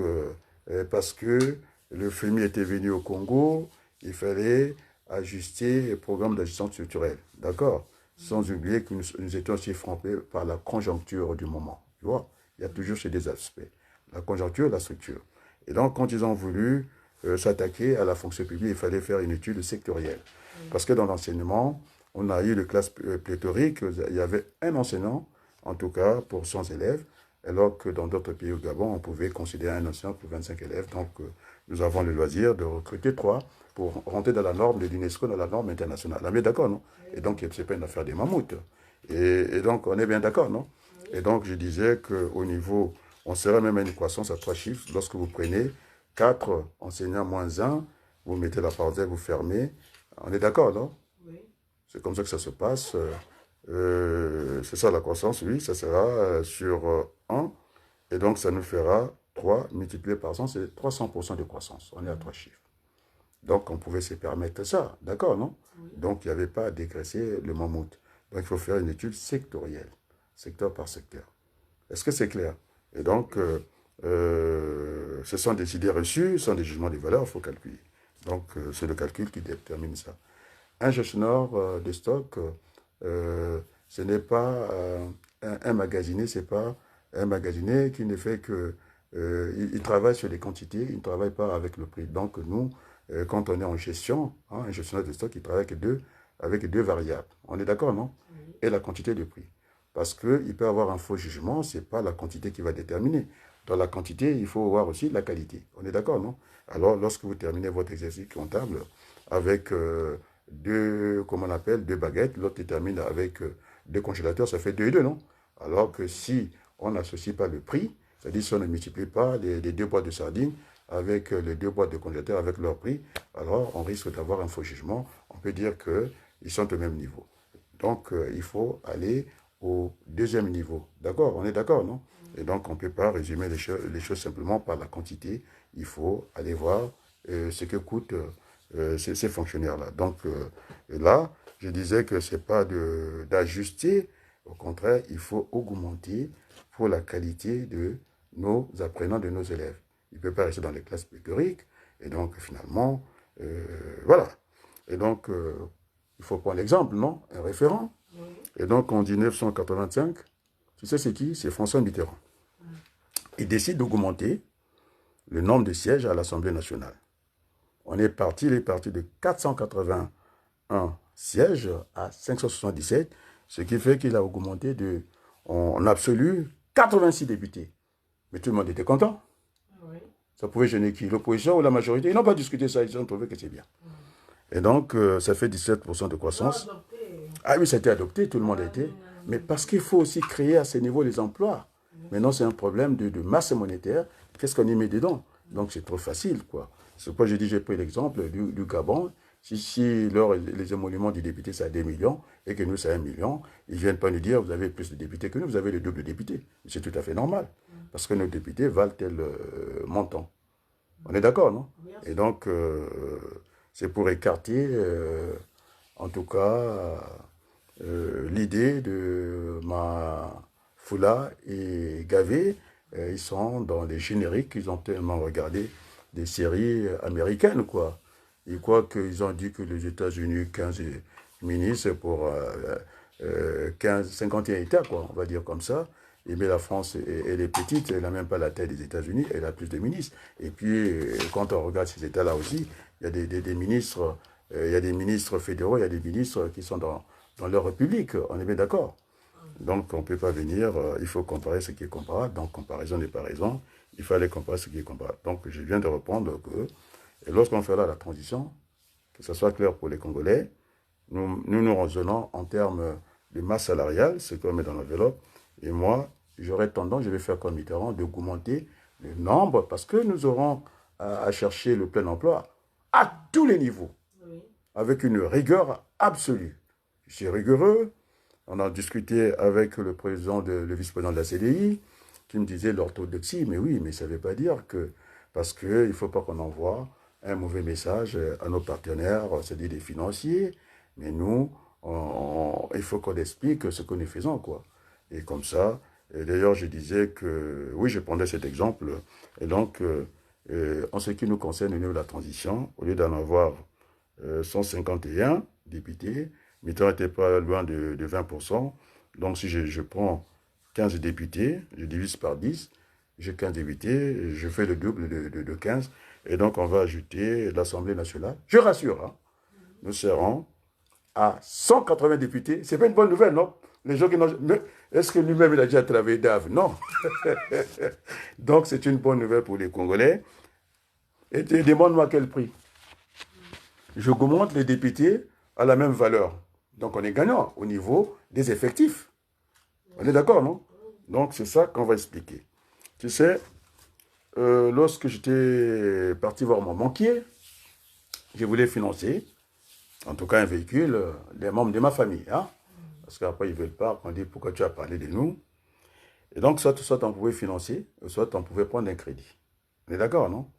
parce que le FMI était venu au Congo, il fallait ajuster le programme d'ajustement structurel. D'accord? Sans oublier que nous étions aussi frappés par la conjoncture du moment. Tu vois? Il y a toujours ces deux aspects. La conjoncture et la structure. Et donc, quand ils ont voulu s'attaquer à la fonction publique, il fallait faire une étude sectorielle. Parce que dans l'enseignement, on a eu les classes pléthoriques, il y avait un enseignant, en tout cas, pour 100 élèves, alors que dans d'autres pays au Gabon, on pouvait considérer un enseignant pour 25 élèves. Donc, nous avons le loisir de recruter 3 pour rentrer dans la norme de l'UNESCO, dans la norme internationale. On est d'accord, non? Et donc, ce n'est pas une affaire des mammouths. Et donc, on est bien d'accord, non? Et donc, je disais qu'au niveau, on serait même à une croissance à 3 chiffres. Lorsque vous prenez 4 enseignants moins 1, vous mettez la parenthèse, vous fermez. On est d'accord, non? Oui. C'est comme ça que ça se passe. C'est ça la croissance, oui, ça sera sur 1. Et donc, ça nous fera 3 multiplié par 100, c'est 300% de croissance. On est à 3 chiffres. Donc, on pouvait se permettre ça, d'accord, non? Oui. Donc, il n'y avait pas à dégraisser le mammouth. Donc, il faut faire une étude sectorielle, secteur par secteur. Est-ce que c'est clair? Et donc, ce sont des idées reçues, ce sont des jugements de valeur, il faut calculer. Donc, c'est le calcul qui détermine ça. Un gestionnaire de stock, ce n'est pas un magasinier, c'est pas un magasinier qui ne fait que... il travaille sur les quantités, il ne travaille pas avec le prix. Donc, nous, quand on est en gestion, hein, un gestionnaire de stock, il travaille avec deux variables. On est d'accord, non? Oui. Et la quantité de prix. Parce qu'il peut avoir un faux jugement, ce n'est pas la quantité qui va déterminer. Dans la quantité, il faut voir aussi la qualité. On est d'accord, non? Alors, lorsque vous terminez votre exercice comptable avec comment on appelle, 2 baguettes, l'autre termine avec 2 congélateurs, ça fait 2 et 2, non? Alors que si on n'associe pas le prix, c'est-à-dire si on ne multiplie pas les 2 boîtes de sardines, avec les 2 boîtes de congélateurs, avec leur prix, alors on risque d'avoir un faux jugement. On peut dire qu'ils sont au même niveau. Donc, il faut aller au deuxième niveau. D'accord? On est d'accord, non? Et donc, on ne peut pas résumer les choses simplement par la quantité. Il faut aller voir ce que coûtent ces fonctionnaires-là. Donc, là, je disais que ce n'est pas d'ajuster. Au contraire, il faut augmenter pour la qualité de nos apprenants, de nos élèves. Il ne peut pas rester dans les classes pléthoriques. Et donc, finalement, voilà. Et donc, il faut prendre l'exemple, non? Un référent. Et donc, en 1985, tu sais c'est qui? C'est François Mitterrand. Il décide d'augmenter le nombre de sièges à l'Assemblée nationale. Il est parti de 481 sièges à 577, ce qui fait qu'il a augmenté en absolu 86 députés. Mais tout le monde était content. Oui. Ça pouvait gêner qui? L'opposition ou la majorité? Ils n'ont pas discuté ça, ils ont trouvé que c'est bien. Et donc, ça fait 17% de croissance. Ah oui, ça a été adopté, tout le monde a été. Mais parce qu'il faut aussi créer à ce niveau les emplois. Maintenant, c'est un problème de masse monétaire. Qu'est-ce qu'on y met dedans? Donc, c'est trop facile, quoi. C'est pourquoi j'ai dit, j'ai pris l'exemple du Gabon. Si les émoluments du député, c'est à 2 millions, et que nous, c'est 1 million, ils ne viennent pas nous dire, vous avez plus de députés que nous, vous avez le double de députés. C'est tout à fait normal. Parce que nos députés valent tel montant. On est d'accord, non? Et donc, c'est pour écarter, en tout cas, l'idée de Foula et Gavé. Ils sont dans les génériques, ils ont tellement regardé des séries américaines, quoi. Ils croient qu'ils ont dit que les États-Unis, 15 ministres pour 51 États, quoi, on va dire comme ça. Mais la France, elle est petite, elle n'a même pas la taille des États-Unis, elle a plus de ministres. Et puis, quand on regarde ces États-là aussi, il y a des ministres, il y a des ministres fédéraux, il y a des ministres qui sont dans leur république, on est bien d'accord. Donc, on ne peut pas venir, il faut comparer ce qui est comparable. Donc, comparaison n'est pas raison, il fallait comparer ce qui est comparable. Donc, je viens de répondre que lorsqu'on fera la transition, que ce soit clair pour les Congolais, nous raisonnons en termes de masse salariale, ce qu'on met dans l'enveloppe, et moi, j'aurais tendance, je vais faire comme Mitterrand, d'augmenter le nombre, parce que nous aurons à chercher le plein emploi à tous les niveaux, avec une rigueur absolue. Je suis rigoureux. On a discuté avec le vice-président de la CDI, qui me disait l'orthodoxie. Mais oui, mais ça ne veut pas dire que... Parce qu'il ne faut pas qu'on envoie un mauvais message à nos partenaires, c'est-à-dire des financiers. Mais nous, il faut qu'on explique ce que nous faisons, quoi. Et comme ça, d'ailleurs, je disais que... Oui, je prenais cet exemple. Et donc, en ce qui nous concerne au niveau de la transition, au lieu d'en avoir 151 députés, Mitterrand n'était pas loin de 20%. Donc, si je prends 15 députés, je divise par 10, j'ai 15 députés, je fais le double de 15. Et donc, on va ajouter l'Assemblée nationale. Je rassure, hein, nous serons à 180 députés. Ce n'est pas une bonne nouvelle, non? Les gens qui n'ont... Est-ce que lui-même, il a déjà travaillé d'Ave? Non. Donc, c'est une bonne nouvelle pour les Congolais. Et demande-moi quel prix. Je augmente les députés à la même valeur. Donc, on est gagnant au niveau des effectifs. On est d'accord, non? Donc, c'est ça qu'on va expliquer. Tu sais, lorsque j'étais parti voir mon banquier, je voulais financer, en tout cas un véhicule, des membres de ma famille. Hein? Parce qu'après, ils ne veulent pas qu'on dise pourquoi tu as parlé de nous. Et donc, soit on pouvait financer, soit on pouvait prendre un crédit. On est d'accord, non?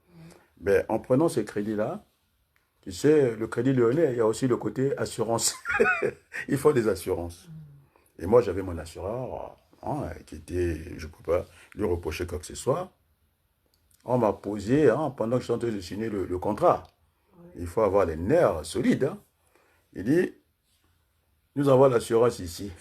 Mais en prenant ce crédit-là, tu sais, le crédit lyonnais, il y a aussi le côté assurance. Il faut des assurances. Et moi, j'avais mon assureur, hein, qui était, je ne peux pas lui reprocher quoi que ce soit. On m'a posé, hein, pendant que je suis en train de signer le contrat. Il faut avoir les nerfs solides. Hein. Il dit, nous avons l'assurance ici.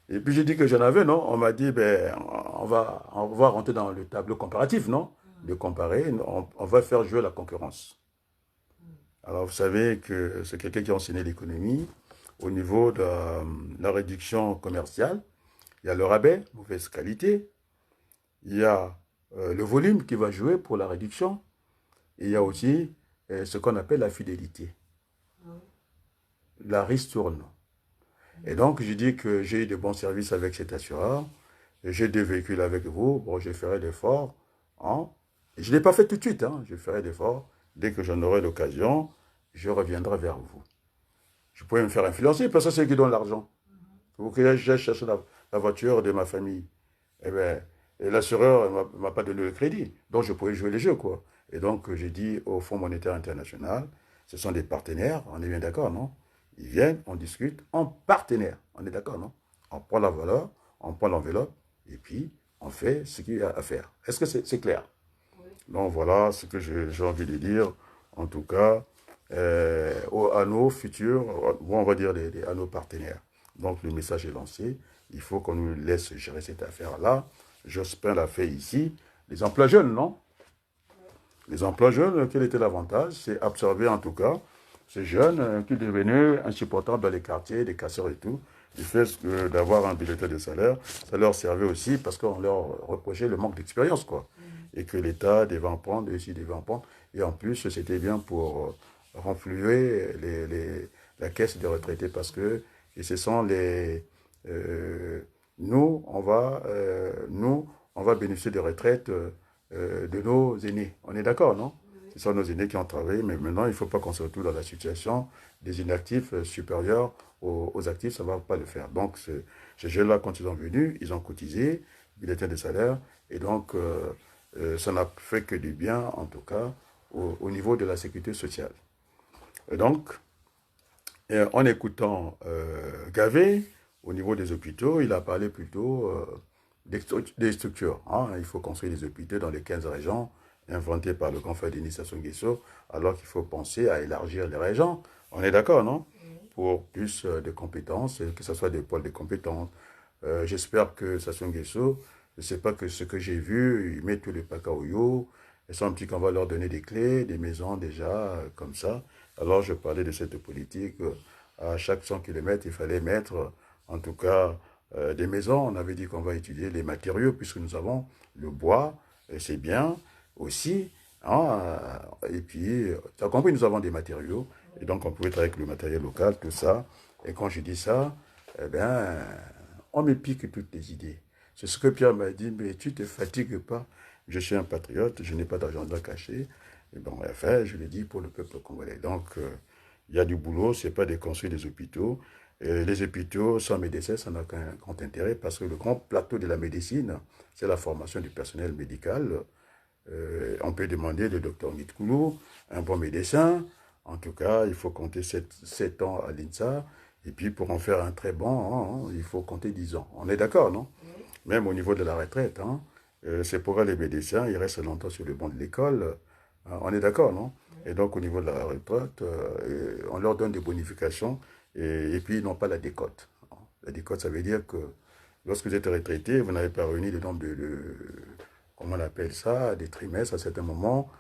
Et puis j'ai dit que j'en avais, non? On m'a dit, ben, on va rentrer dans le tableau comparatif, non? De comparer, on va faire jouer la concurrence. Alors, vous savez que c'est quelqu'un qui a enseigné l'économie. Au niveau de la réduction commerciale, il y a le rabais, mauvaise qualité. Il y a le volume qui va jouer pour la réduction. Et il y a aussi ce qu'on appelle la fidélité. La ristourne. Et donc, je dis que j'ai eu de bons services avec cet assureur. J'ai 2 véhicules avec vous. Bon, je ferai l'effort Hein. Je ne l'ai pas fait tout de suite, hein. Je ferai l'effort. Dès que j'en aurai l'occasion, je reviendrai vers vous. Je pourrais me faire influencer parce que c'est eux qui donnent l'argent. Pour que j'aille chercher la voiture de ma famille. Eh ben, et l'assureur ne m'a pas donné le crédit. Donc, je pouvais jouer les jeux, quoi. Et donc, j'ai dit au Fonds monétaire international, ce sont des partenaires, on est bien d'accord, non? Ils viennent, on discute en partenaire. On est d'accord, non? On prend la valeur, on prend l'enveloppe, et puis on fait ce qu'il y a à faire. Est-ce que c'est clair? Oui. Donc, voilà ce que j'ai envie de dire. En tout cas, à nos futurs, on va dire à nos partenaires. Donc, le message est lancé. Il faut qu'on nous laisse gérer cette affaire-là. Jospin l'a fait ici. Les emplois jeunes, non? Les emplois jeunes, quel était l'avantage? C'est absorber en tout cas ces jeunes qui devenaient insupportables dans les quartiers, des casseurs et tout. Du fait d'avoir un bulletin de salaire, ça leur servait aussi parce qu'on leur reprochait le manque d'expérience, quoi. Et que l'État devait en prendre, et aussi devait en prendre. Et en plus, c'était bien pour renflouer la caisse des retraités parce que et ce sont les... nous, on va bénéficier des retraites de nos aînés. On est d'accord, non? Ce sont nos aînés qui ont travaillé, mais maintenant, il ne faut pas qu'on se retrouve dans la situation des inactifs supérieurs aux actifs, ça ne va pas le faire. Donc, ces jeunes-là, quand ils sont venus, ils ont cotisé, bulletin de salaire, et donc, ça n'a fait que du bien, en tout cas, au niveau de la sécurité sociale. Et donc, en écoutant Gavé, au niveau des hôpitaux, il a parlé plutôt des structures. Hein. Il faut construire des hôpitaux dans les 15 régions inventées par le grand frère Denis Sassou Nguesso, alors qu'il faut penser à élargir les régions. On est d'accord, non? Pour plus de compétences, que ce soit des pôles de compétences. J'espère que Sassou Nguesso, je ne sais pas que ce que j'ai vu, il met tous les pacaoyo, et sans petit qu'on va leur donner des clés, des maisons déjà, comme ça. Alors je parlais de cette politique. À chaque 100 km, il fallait mettre, en tout cas, des maisons. On avait dit qu'on va étudier les matériaux, puisque nous avons le bois, c'est bien aussi. Hein, et puis, tu as compris, nous avons des matériaux. Et donc, on pouvait travailler avec le matériel local, tout ça. Et quand je dis ça, eh bien, on me pique toutes les idées. C'est ce que Pierre m'a dit, mais tu ne te fatigues pas. Je suis un patriote, je n'ai pas d'agenda caché. Et bon, enfin, je l'ai dit pour le peuple congolais. Donc, il y a du boulot, ce n'est pas de construire des hôpitaux. Les hôpitaux sans médecins, ça n'a qu'un grand intérêt parce que le grand plateau de la médecine, c'est la formation du personnel médical. On peut demander le docteur Nitkoulou, un bon médecin. En tout cas, il faut compter 7 ans à l'INSA. Et puis, pour en faire un très bon, hein, il faut compter 10 ans. On est d'accord, non? Oui. Même au niveau de la retraite. Hein, c'est pour les médecins, ils restent longtemps sur le banc de l'école. On est d'accord, non? Et donc, au niveau de la retraite, on leur donne des bonifications et puis ils n'ont pas la décote. La décote, ça veut dire que lorsque vous êtes retraité, vous n'avez pas réuni le nombre comment on appelle ça, des trimestres à certains moments.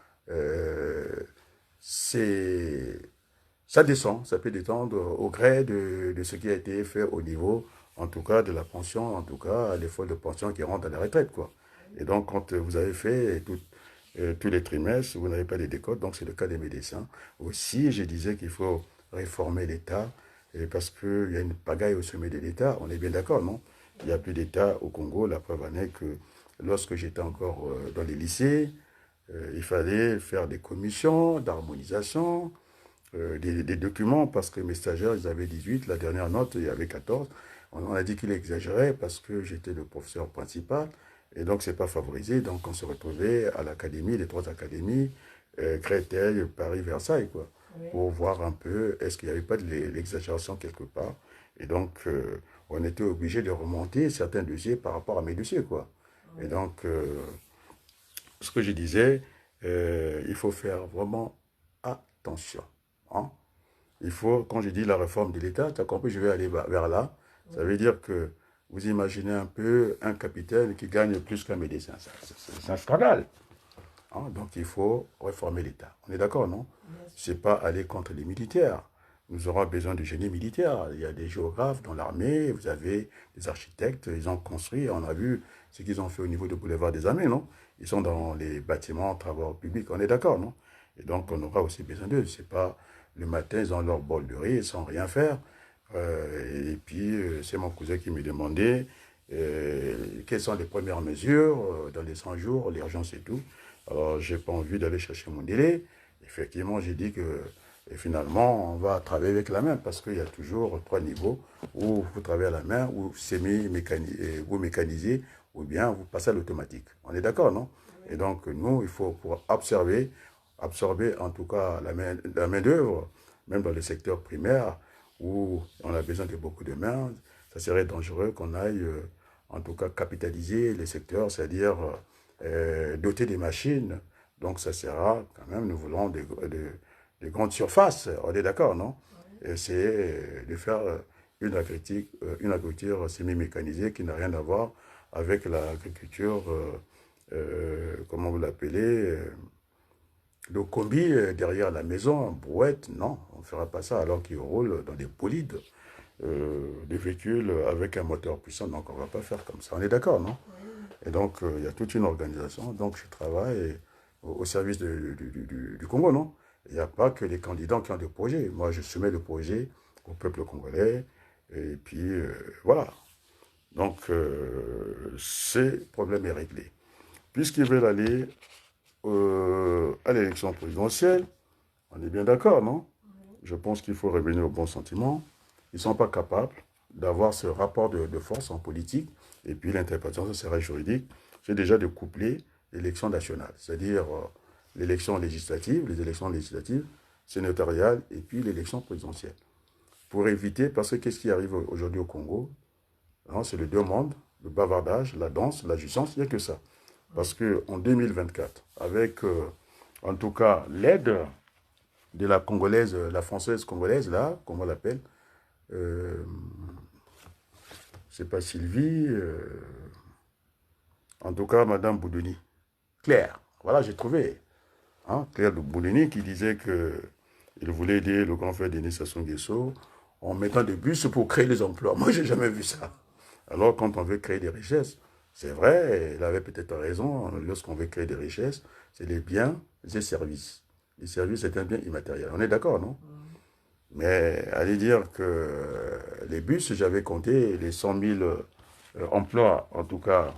Ça descend, ça peut descendre au gré de ce qui a été fait au niveau, en tout cas, de la pension, en tout cas, l'effort de pension qui rentre à la retraite, quoi. Et donc, quand vous avez fait tous les trimestres, vous n'avez pas de décote, donc c'est le cas des médecins. Aussi, je disais qu'il faut réformer l'État, parce qu'il y a une pagaille au sommet de l'État, on est bien d'accord, non? Il n'y a plus d'État au Congo, la preuve en est que lorsque j'étais encore dans les lycées, il fallait faire des commissions d'harmonisation, des documents, parce que mes stagiaires, ils avaient 18, la dernière note, il y avait 14. On a dit qu'il exagérait parce que j'étais le professeur principal, et donc c'est pas favorisé. Donc on se retrouvait à l'académie, les 3 académies, Créteil, Paris, Versailles, quoi, oui, pour voir un peu, est-ce qu'il n'y avait pas de l'exagération quelque part. Et donc, on était obligé de remonter certains dossiers par rapport à mes dossiers, quoi. Oui. Et donc, ce que je disais, il faut faire vraiment attention. Hein? Il faut, quand je dis la réforme de l'État, tu as compris, je vais aller vers là. Ça veut dire que vous imaginez un peu un capitaine qui gagne plus qu'un médecin. C'est un scandale. Hein? Donc il faut réformer l'État. On est d'accord, non? C'est pas aller contre les militaires. Nous aurons besoin de génie militaire. Il y a des géographes dans l'armée, vous avez des architectes, ils ont construit, on a vu ce qu'ils ont fait au niveau du boulevard des armées, non? Ils sont dans les bâtiments, travaux publics, on est d'accord, non? Et donc on aura aussi besoin d'eux. C'est pas le matin, ils ont leur bol de riz sans rien faire. Et puis c'est mon cousin qui me demandait, quelles sont les premières mesures dans les 100 jours, l'urgence et tout. Alors, j'ai pas envie d'aller chercher mon délai. Effectivement, j'ai dit que et finalement, on va travailler avec la main parce qu'il y a toujours 3 niveaux où vous travaillez à la main, ou semi-mécanisé, vous mécanisez, ou bien vous passez à l'automatique. On est d'accord, non? Et donc, nous, il faut pouvoir absorber en tout cas la main-d'œuvre, même dans le secteur primaire où on a besoin de beaucoup de main. Ça serait dangereux qu'on aille, en tout cas, capitaliser les secteurs, c'est-à-dire doter des machines. Donc, ça sera quand même, nous voulons des grandes surfaces, on est d'accord, non? Et c'est de faire une agriculture semi-mécanisée qui n'a rien à voir avec l'agriculture, comment vous l'appelez, le combi derrière la maison, brouette, non, on ne fera pas ça alors qu'ils roulent dans des bolides, des véhicules avec un moteur puissant, donc on ne va pas faire comme ça. On est d'accord, non? Et donc, il y a toute une organisation, donc je travaille au service du Congo, non? Il n'y a pas que les candidats qui ont des projets. Moi, je soumets le projet au peuple congolais, et puis voilà. Donc, ce problème est réglé. Puisqu'ils veulent aller à l'élection présidentielle, on est bien d'accord, non? Je pense qu'il faut revenir au bon sentiment. Ils ne sont pas capables d'avoir ce rapport de force en politique, et puis l'interprétation sera juridique. C'est déjà de coupler l'élection nationale, c'est-à-dire l'élection législative, les élections législatives, sénatoriales, et puis l'élection présidentielle. Pour éviter, parce que qu'est-ce qui arrive aujourd'hui au Congo? C'est les deux mondes, le bavardage, la danse, la jouissance, il n'y a que ça. Parce qu'en 2024, avec en tout cas l'aide de la Congolaise, la Française congolaise, là, comment on l'appelle, c'est pas Sylvie, en tout cas Madame Boudouni, Claire, voilà, j'ai trouvé, Claire de Boudouni qui disait qu'il voulait aider le grand frère Denis Sassou Nguesso en mettant des bus pour créer des emplois. Moi, j'ai jamais vu ça. Alors, quand on veut créer des richesses, c'est vrai, il avait peut-être raison, lorsqu'on veut créer des richesses, c'est les biens et services. Les services, c'est un bien immatériel. On est d'accord, non? Mais allez dire que les bus, j'avais compté les 100 000 emplois. En tout cas,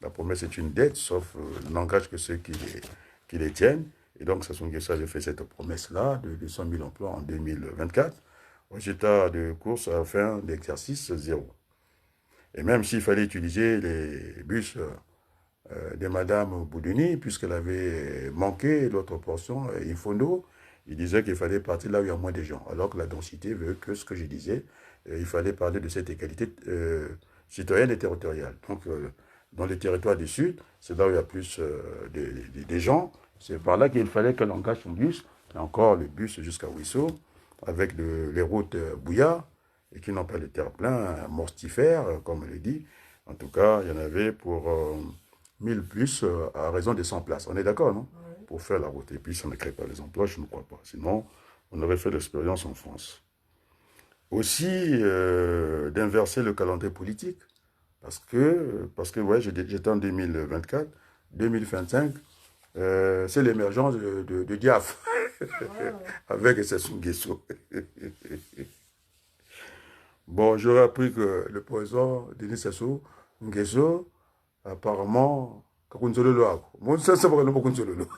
la promesse est une dette, sauf n'engage que ceux qui les tiennent. Et donc, Sassou Nguesso avait fait cette promesse-là de 100 000 emplois en 2024. Résultat de course à la fin d'exercice, zéro. Et même s'il fallait utiliser les bus de Madame Boudouni, puisqu'elle avait manqué l'autre portion, Infondo, il disait qu'il fallait partir là où il y a moins de gens. Alors que la densité veut que ce que je disais, il fallait parler de cette égalité citoyenne et territoriale. Donc, dans les territoires du Sud, c'est là où il y a plus des gens. C'est par là qu'il fallait qu'elle engage son bus, et encore le bus jusqu'à Wissou, avec les routes bouillardes, et qui n'ont pas le terre-plein mortifère, comme on le dit. En tout cas, il y en avait pour 1000 bus à raison de 100 places. On est d'accord, non? Oui. Pour faire la route. Et puis, ça ne crée pas les emplois, je ne crois pas. Sinon, on aurait fait l'expérience en France. Aussi, d'inverser le calendrier politique. Parce que ouais, j'étais en 2024, 2025, c'est l'émergence de Diaf, avec Sassou Nguesso. Bon, j'aurais appris que le président Denis Sassou Nguesso, apparemment, moi, ça, c'est vraiment Kakunzololo.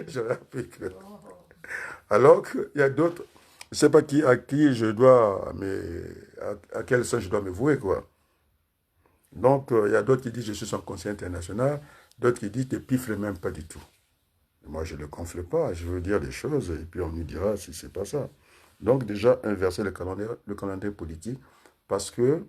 J'aurais appris que. Alors qu'il y a d'autres, je ne sais pas à qui je dois, mais à quel sens je dois me vouer, quoi. Donc, il y a d'autres qui disent je suis son conseiller international, d'autres qui disent ne pifle même pas du tout. Moi, je ne le gonfle pas, je veux dire des choses, et puis on nous dira si ce n'est pas ça. Donc, déjà, inverser le calendrier politique, parce que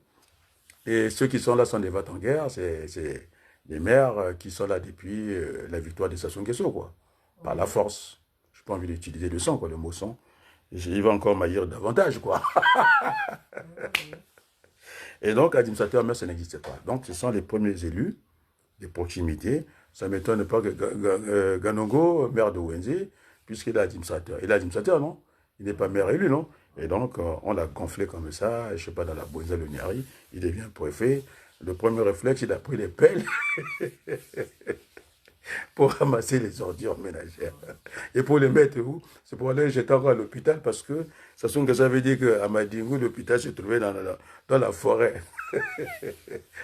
et ceux qui sont là sont des vats en guerre, c'est des maires qui sont là depuis la victoire de Sassou Nguesso, quoi. Par la force. Je n'ai pas envie d'utiliser le sang, quoi, le mot sang. Il va encore m'haïr davantage, quoi. Et donc, administrateur maire, ça n'existe pas. Donc, ce sont les premiers élus de proximité. Ça ne m'étonne pas que Ganongo, maire de Wenze, puisqu'il est administrateur. Il est administrateur, non? Il n'est pas maire élu, non? Et donc, on l'a gonflé comme ça, je ne sais pas, dans la Boisa, le Niari, il devient préfet. Le premier réflexe, il a pris les pelles. pour ramasser les ordures ménagères. Et pour les mettre où? C'est pour aller jeter encore à l'hôpital parce que ça veut dire qu'à Madingou, l'hôpital se trouvait dans la forêt.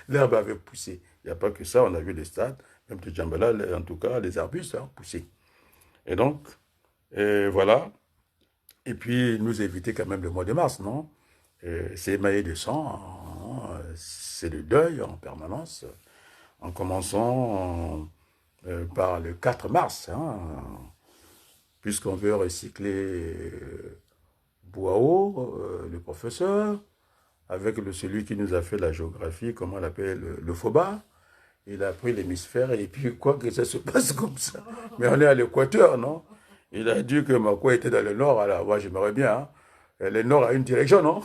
L'herbe avait poussé. Il n'y a pas que ça, on a vu les stades, même de Djambala, en tout cas, les arbustes ont poussé. Et donc, voilà. Et puis, nous éviter quand même le mois de mars, non? C'est émaillé de sang, hein, c'est le deuil en permanence, en commençant par le 4 mars, hein, puisqu'on veut recycler Boao, le professeur, avec celui qui nous a fait la géographie, comment on l'appelle, le FOBA. Il a pris l'hémisphère et puis quoi que ça se passe comme ça. Mais on est à l'équateur, non? Il a dit que Makwa était dans le nord, alors moi j'aimerais bien. Hein. Le nord a une direction, non?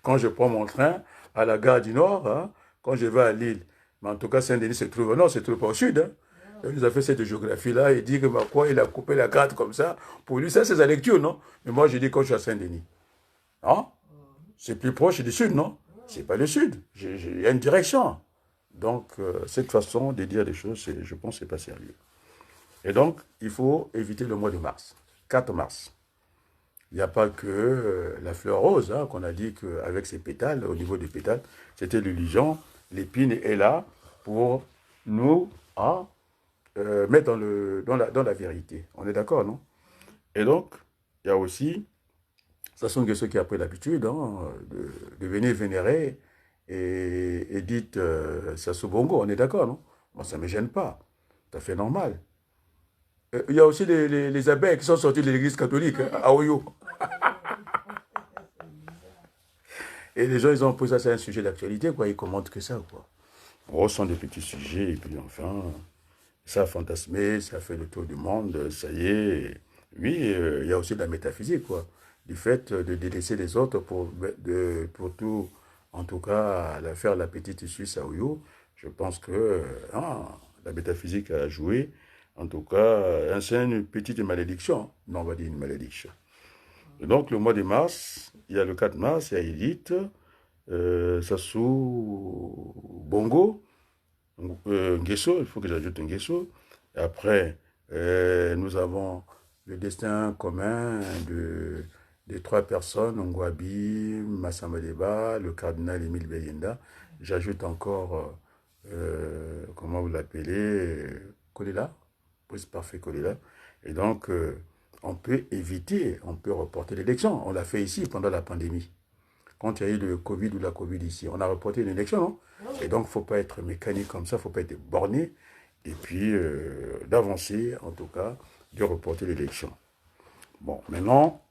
Quand je prends mon train à la gare du Nord, hein, quand je vais à Lille, mais en tout cas Saint-Denis se trouve au nord, se trouve pas au sud. Hein. Il nous a fait cette géographie-là, il dit que Makwa, il a coupé la carte comme ça. Pour lui, ça c'est sa lecture, non? Mais moi je dis quand je suis à Saint-Denis. Hein? C'est plus proche du sud, non? C'est pas le sud. Il y a une direction. Donc, cette façon de dire les choses, je pense que ce n'est pas sérieux. Et donc, il faut éviter le mois de mars. 4 mars. Il n'y a pas que la fleur rose, hein, qu'on a dit qu'avec ses pétales, au niveau des pétales, c'était l'illusion. L'épine est là pour nous hein, mettre dans la vérité. On est d'accord, non? Et donc, il y a aussi, ce sont ceux qui ont pris l'habitude hein, de venir vénérer et dites Sassou Bongo, on est d'accord, non? Moi, ça ne me gêne pas. Tout à fait normal. Il y a aussi les abeilles qui sont sortis de l'église catholique hein, à Oyo. Et les gens, ils ont posé ça, c'est un sujet d'actualité, quoi. Ils commentent que ça, quoi. On ressent des petits sujets, et puis enfin, ça a fantasmé, ça a fait le tour du monde, ça y est. Oui, il y a aussi de la métaphysique, quoi. Du fait de délaisser les autres pour tout, en tout cas, faire la petite Suisse à Oyo, je pense que la métaphysique a joué. En tout cas, c'est une petite malédiction. Non, on va dire une malédiction. Et donc, le mois de mars, il y a le 4 mars, il y a Elite, Sassou Bongo, Nguesso, il faut que j'ajoute Nguesso. Et après, nous avons le destin commun des 3 personnes, Ngwabi, Massamba Deba, le cardinal Émile Beyenda. J'ajoute encore, comment vous l'appelez, Kolela, Prince Parfait Kolela. Et donc, on peut éviter, on peut reporter l'élection. On l'a fait ici pendant la pandémie. Quand il y a eu le Covid ou la Covid ici, on a reporté une élection, non? Et donc, il ne faut pas être mécanique comme ça, il ne faut pas être borné. Et puis, d'avancer, en tout cas, de reporter l'élection. Bon, maintenant,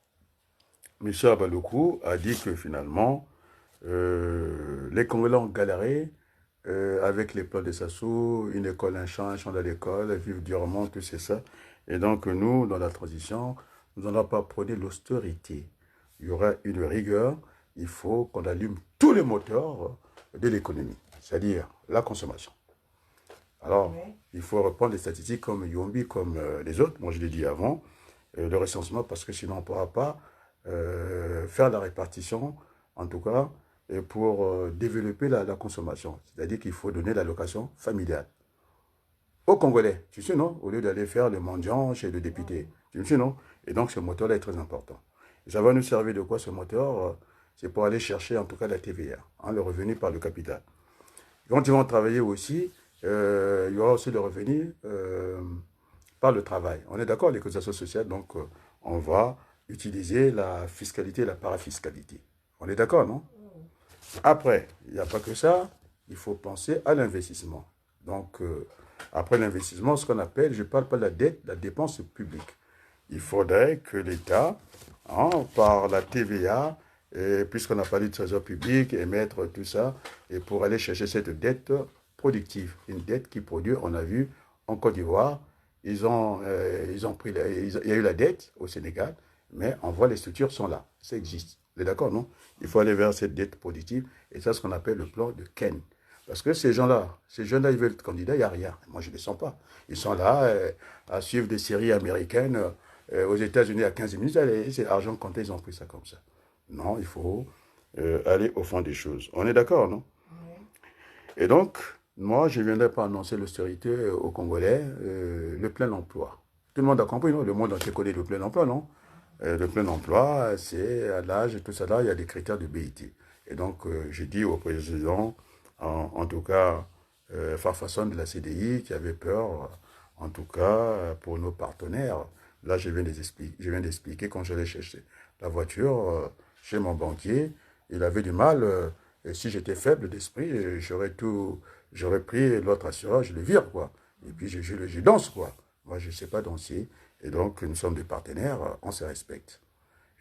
M. Abalokou a dit que finalement, les Congolais ont galéré avec les plans de Sassou, une école, un champ de l'école, vivre durement, tout c'est ça. Et donc, nous, dans la transition, nous n'allons pas prôner l'austérité. Il y aura une rigueur. Il faut qu'on allume tous les moteurs de l'économie, c'est-à-dire la consommation. Alors, il faut reprendre les statistiques comme Yombi, comme les autres, moi je l'ai dit avant, le recensement, parce que sinon on ne pourra pas faire la répartition, en tout cas, pour développer la consommation. C'est-à-dire qu'il faut donner l'allocation familiale. Aux Congolais, tu sais, non? Au lieu d'aller faire le mendiant chez le député. Tu sais, non? Et donc, ce moteur-là est très important. Et ça va nous servir de quoi, ce moteur? C'est pour aller chercher, en tout cas, la TVA, hein, le revenu par le capital. Quand ils vont travailler aussi, il y aura aussi le revenu par le travail. On est d'accord, les cotisations sociales, donc on va utiliser la fiscalité et la parafiscalité. On est d'accord, non? Après, il n'y a pas que ça, il faut penser à l'investissement. Donc, après l'investissement, ce qu'on appelle, je ne parle pas de la dette, la dépense publique. Il faudrait que l'État, hein, par la TVA, puisqu'on a parlé de trésor public, émettre tout ça, et pour aller chercher cette dette productive, une dette qui produit, on a vu, en Côte d'Ivoire, ils ont pris, il y a eu la dette au Sénégal, mais on voit les structures sont là, ça existe. Vous êtes d'accord, non? Il faut aller vers cette dette productive, et ça, c'est ce qu'on appelle le plan de Ken. Parce que ces gens-là, ces jeunes-là, ils veulent être candidats, il n'y a rien. Moi, je ne les sens pas. Ils sont là à suivre des séries américaines aux États-Unis à 15 minutes, et c'est l'argent compté, ils ont pris ça comme ça. Non, il faut aller au fond des choses. On est d'accord, non? Oui. Et donc, Moi, je ne viendrai pas annoncer l'austérité aux Congolais, le plein emploi. Tout le monde a compris, non? Le monde entier connaît le plein emploi, non? Le plein emploi, c'est à l'âge, tout ça là, il y a des critères de BIT. Et donc, j'ai dit au président, en tout cas, Farfasson de la CDI, qui avait peur, en tout cas, pour nos partenaires. Là, je viens d'expliquer quand j'allais chercher la voiture chez mon banquier, il avait du mal. Et si j'étais faible d'esprit, j'aurais pris l'autre assureur, je le vire, quoi. Et puis, je danse, quoi. Moi, je ne sais pas danser. Et donc, nous sommes des partenaires, on se respecte.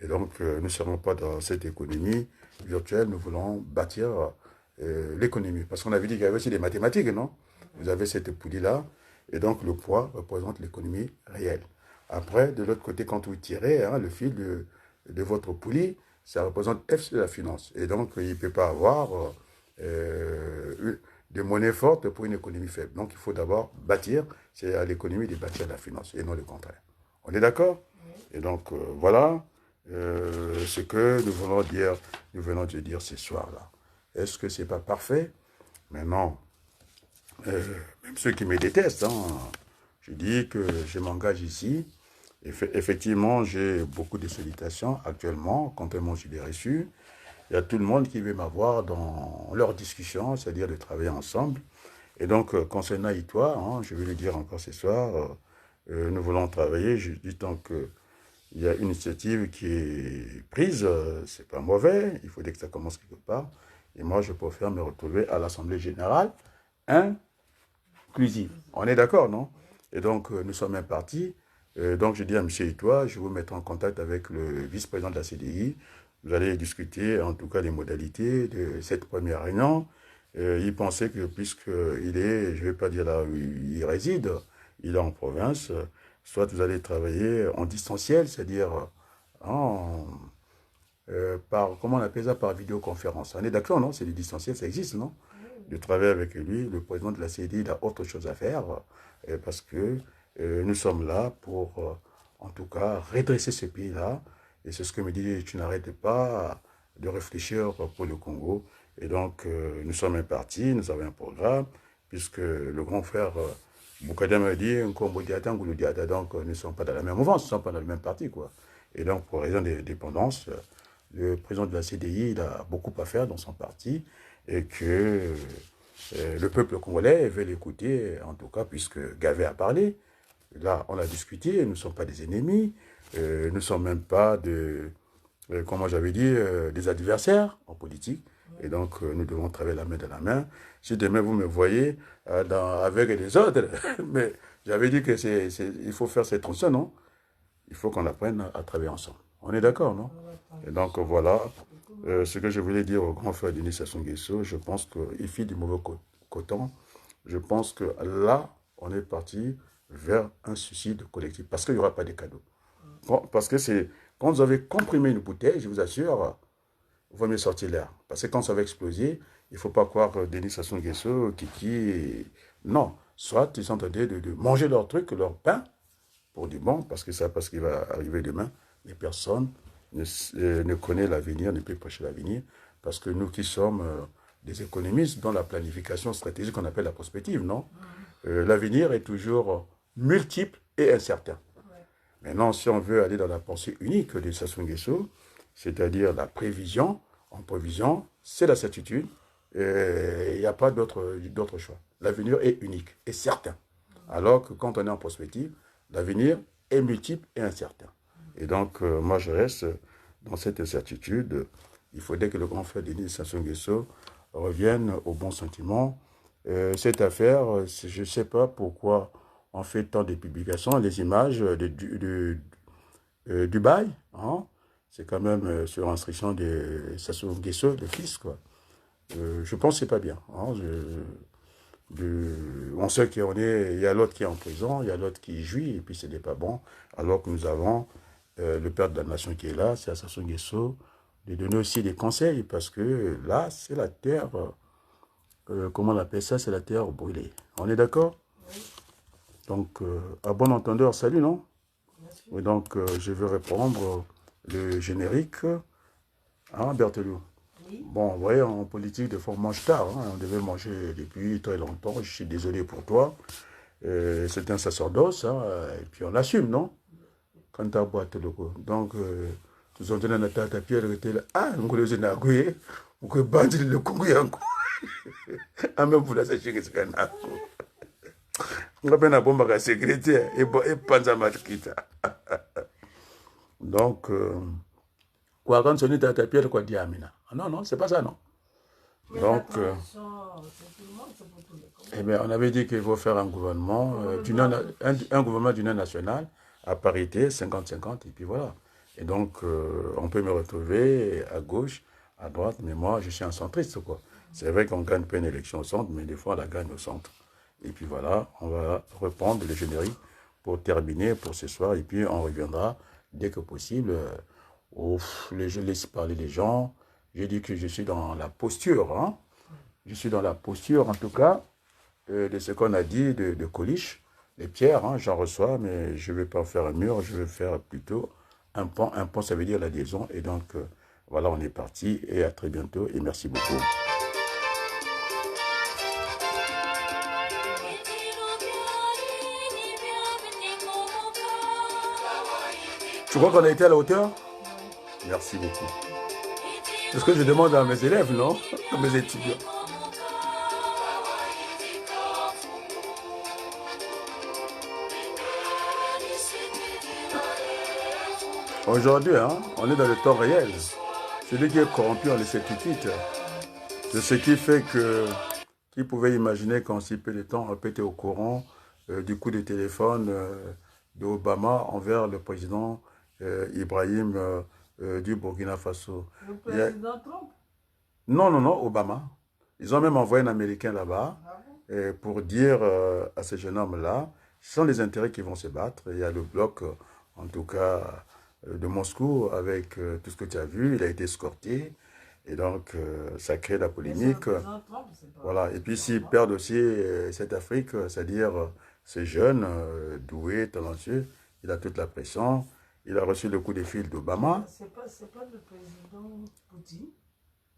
Et donc, nous ne serons pas dans cette économie virtuelle, nous voulons bâtir l'économie. Parce qu'on avait dit qu'il y avait aussi des mathématiques, non? Vous avez cette poulie-là, et donc le poids représente l'économie réelle. Après, de l'autre côté, quand vous tirez hein, le fil de votre poulie, ça représente F, c'est la finance. Et donc, il ne peut pas avoir de monnaie forte pour une économie faible. Donc, il faut d'abord bâtir, c'est à l'économie de bâtir la finance, et non le contraire. On est d'accord? Et donc, voilà ce que nous venons de dire ce soir-là. Est-ce que ce n'est pas parfait? Maintenant, même ceux qui me détestent, hein, je dis que je m'engage ici. Effectivement, j'ai beaucoup de sollicitations actuellement, contrairement je l'ai reçu. Il y a tout le monde qui veut m'avoir dans leur discussion, c'est-à-dire de travailler ensemble. Et donc, concernant ITOA, hein, je vais le dire encore ce soir, nous voulons travailler. Je dis tant qu'il y a une initiative qui est prise, c'est pas mauvais, il faudrait que ça commence quelque part. Et moi, je préfère me retrouver à l'Assemblée générale inclusive. On est d'accord, non? Et donc, nous sommes un parti. Donc, je dis à M. Itoa, je vais vous mettre en contact avec le vice-président de la CDI. Vous allez discuter, en tout cas, les modalités de cette première réunion. Il pensait que puisqu'il est, je ne vais pas dire là où il réside, il est en province, soit vous allez travailler en distanciel, c'est-à-dire par, comment on appelle ça, par vidéoconférence. On est d'accord, non? C'est du distanciel, ça existe, non? De travailler avec lui, le président de la CDI, il a autre chose à faire, parce que nous sommes là pour, en tout cas, redresser ce pays-là. Et c'est ce que me dit, tu n'arrêtes pas de réfléchir pour le Congo. Et donc, nous sommes un parti, nous avons un programme, puisque le grand frère Boukadem me dit, donc nous ne sommes pas dans la même mouvance, nous ne sommes pas dans le même parti, quoi. Et donc, pour raison de dépendance, le président de la CDI, il a beaucoup à faire dans son parti, et que le peuple congolais veut l'écouter, en tout cas, puisque Gavé a parlé. Là, on a discuté, nous ne sommes pas des ennemis, nous ne sommes même pas comment j'avais dit, des adversaires en politique. Et donc, nous devons travailler la main dans la main. Si demain, vous me voyez avec les autres, mais j'avais dit que il faut faire cette transition, non? Il faut qu'on apprenne à travailler ensemble. On est d'accord, non? Et donc, voilà, ce que je voulais dire au grand frère Denis Sassou Nguesso, je pense qu'il fit du mauvais coton. Je pense que là, on est parti vers un suicide collectif, parce qu'il n'y aura pas de cadeaux. Parce que c'est, quand vous avez comprimé une bouteille, je vous assure, il vaut mieux sortir l'air. Parce que quand ça va exploser, il ne faut pas croire que Denis Sassou Nguesso, Kiki, non. Soit ils sont en train de manger leur truc, leur pain, pour du bon, parce que ça, parce qu'il va arriver demain, mais personne ne connaît l'avenir, ne peut prêcher l'avenir, parce que nous qui sommes des économistes dans la planification stratégique qu'on appelle la prospective, non? L'avenir est toujours multiple et incertain. Maintenant, si on veut aller dans la pensée unique de Sassou Nguesso, c'est-à-dire la prévision, en prévision, c'est la certitude, il n'y a pas d'autre choix. L'avenir est unique et certain. Alors que quand on est en prospective, l'avenir est multiple et incertain. Et donc, moi, je reste dans cette incertitude. Il faudrait que le grand frère Denis Sassou Nguesso revienne au bon sentiment. Cette affaire, je ne sais pas pourquoi on fait tant de publications, les images de Dubaï, hein? C'est quand même sur instruction de Sassou Nguesso, le fils, quoi. Je pense que c'est pas bien. Hein? On sait qu'il y a l'autre qui est en prison, il y a l'autre qui jouit, et puis ce n'est pas bon. Alors que nous avons le père de la nation qui est là, c'est Sassou Nguesso, de donner aussi des conseils, parce que là, c'est la terre, comment on appelle ça, c'est la terre brûlée. On est d'accord? Donc, à bon entendeur, salut, non? Et donc, je vais reprendre le générique. Hein, Berthelou? Bon, vous voyez, en politique, des fois, on mange tard. Hein. On devait manger depuis très longtemps. Je suis désolé pour toi. C'est un sacerdoce, hein, et puis on l'assume, non? Quand tu as boité le coup. Donc, tu entends dans ta pierre, tu es là. Ah, on connaît les nagoués. On connaît bandi le Congo. Ah, même pour la sécher, c'est un on appelle la bombe à secrétaire et panza matkita. Donc, quoi, quand on est à ta pierre, quoi, diamina. Ah, non, non, c'est pas ça, non. Donc, eh bien, on avait dit qu'il faut faire un gouvernement, un gouvernement d'union nationale à parité, 50-50, et puis voilà. Et donc, on peut me retrouver à gauche, à droite, mais moi, je suis un centriste, quoi. C'est vrai qu'on gagne pas une élection au centre, mais des fois, on la gagne au centre. Et puis voilà, on va reprendre le générique pour terminer pour ce soir, et puis on reviendra dès que possible. Je laisse parler les gens. J'ai dit que je suis dans la posture, hein. Je suis dans la posture, en tout cas, de ce qu'on a dit de Coliche. Les pierres, hein, j'en reçois, mais je ne vais pas faire un mur, je vais faire plutôt un pont. Un pont, ça veut dire la liaison. Et donc, voilà, on est parti. Et à très bientôt. Et merci beaucoup. Tu crois qu'on a été à la hauteur? Merci beaucoup. C'est ce que je demande à mes élèves, non? À mes étudiants. Aujourd'hui, hein, on est dans le temps réel. Celui qui est corrompu, on le sait tout de suite. C'est ce qui fait que qui pouvait imaginer qu'en si peu de temps, on peut être au courant du coup de téléphone d'Obama envers le président Ibrahim du Burkina Faso. Le président Trump? Non, non, non, Obama. Ils ont même envoyé un Américain là-bas pour dire à ces jeunes hommes-là, ce sont les intérêts qui vont se battre. Il y a le bloc, en tout cas, de Moscou, avec tout ce que tu as vu, il a été escorté. Et donc, ça crée la polémique. Voilà. Et puis, s'ils perdent aussi cette Afrique, c'est-à-dire ces jeunes, doués, talentueux, il a toute la pression. Il a reçu le coup de fil d'Obama. C'est pas le président Poutine?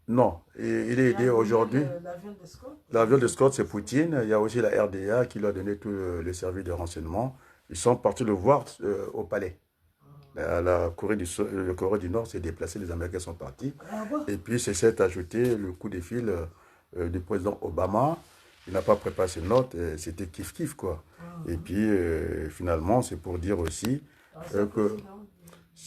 Non, il est aidé aujourd'hui. L'avion d'escorte? L'avion d'escorte, c'est Poutine. Il y a aussi la RDA qui lui a donné tout le service de renseignement. Ils sont partis le voir au palais. La Corée le Corée du Nord s'est déplacée, les Américains sont partis. Et puis, c'est s'est ajouté le coup de fil du président Obama. Il n'a pas préparé ses notes, c'était kiff-kiff, quoi. Et puis, finalement, c'est pour dire aussi que...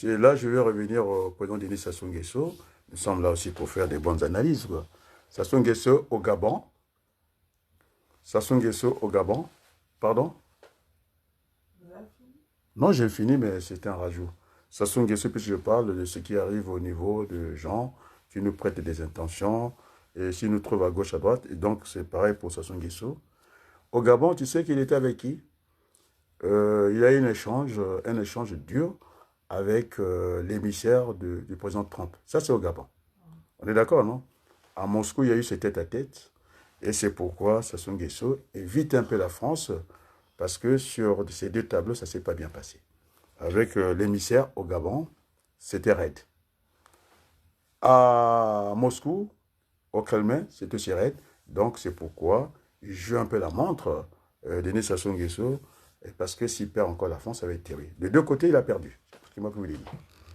Là, je vais revenir au président Denis Sassou Nguesso. Nous sommes là aussi pour faire des bonnes analyses, quoi. Sassou Nguesso au Gabon. Sassou Nguesso au Gabon. Pardon? Non, j'ai fini, mais c'était un rajout. Sassou Nguesso, puisque je parle de ce qui arrive au niveau de gens qui nous prêtent des intentions et qui nous trouvent à gauche, à droite. Et donc, c'est pareil pour Sassou Nguesso. Au Gabon, tu sais qu'il était avec qui? Il y a eu un échange dur avec l'émissaire du président Trump. Ça, c'est au Gabon. On est d'accord, non? À Moscou, il y a eu ce tête-à-tête. Et c'est pourquoi Sassou Nguesso évite un peu la France, parce que sur ces deux tableaux, ça ne s'est pas bien passé. Avec l'émissaire au Gabon, c'était raide. À Moscou, au Kremlin, c'est aussi raide. Donc, c'est pourquoi il joue un peu la montre, Denis Sassou Nguesso, parce que s'il perd encore la France, ça va être terrible. De deux côtés, il a perdu. C'est ce qu'il m'a dit.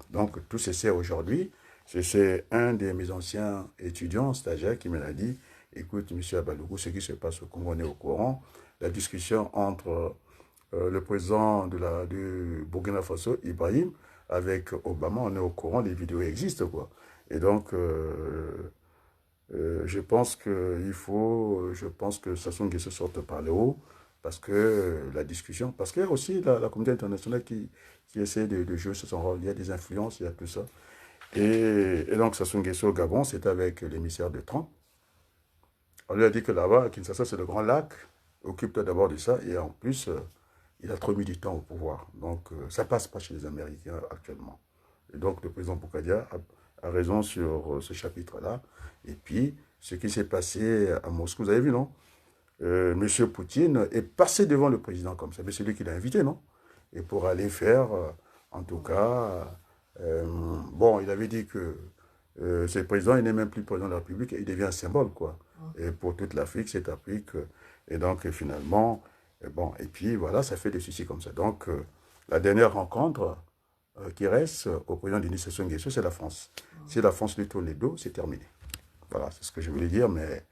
Donc, tout ceci aujourd'hui. C'est un de mes anciens étudiants, stagiaires, qui me l'a dit. Écoute, M. Abalougou, ce qui se passe au Congo, on est au courant. La discussion entre le président du Burkina Faso, Ibrahim, avec Obama, on est au courant, les vidéos existent, quoi. Et donc, je pense que Sassou Nguesso sorte par le haut, parce que la discussion, parce qu'il y a aussi la communauté internationale qui essaie de jouer sur son rôle. Il y a des influences, il y a tout ça. Et donc, Sassou Nguesso au Gabon, c'était avec l'émissaire de Trump. On lui a dit que là-bas, Kinshasa, c'est le grand lac. Occupe-toi d'abord de ça. Et en plus, il a trop mis du temps au pouvoir. Donc, ça ne passe pas chez les Américains actuellement. Et donc, le président Boukadia a raison sur ce chapitre-là. Et puis, ce qui s'est passé à Moscou, vous avez vu, non? Monsieur Poutine est passé devant le président comme ça. Mais c'est lui qui l'a invité, non? Et pour aller faire, en tout cas... bon, il avait dit que Ce président, il n'est même plus président de la République, il devient un symbole, quoi. Et pour toute l'Afrique, cette Afrique. Et donc, finalement, bon, et puis voilà, ça fait des soucis comme ça. Donc, la dernière rencontre qui reste au président Denis Sassou Nguesso, c'est la France. Si la France lui tourne les dos, c'est terminé. Voilà, c'est ce que je voulais dire, mais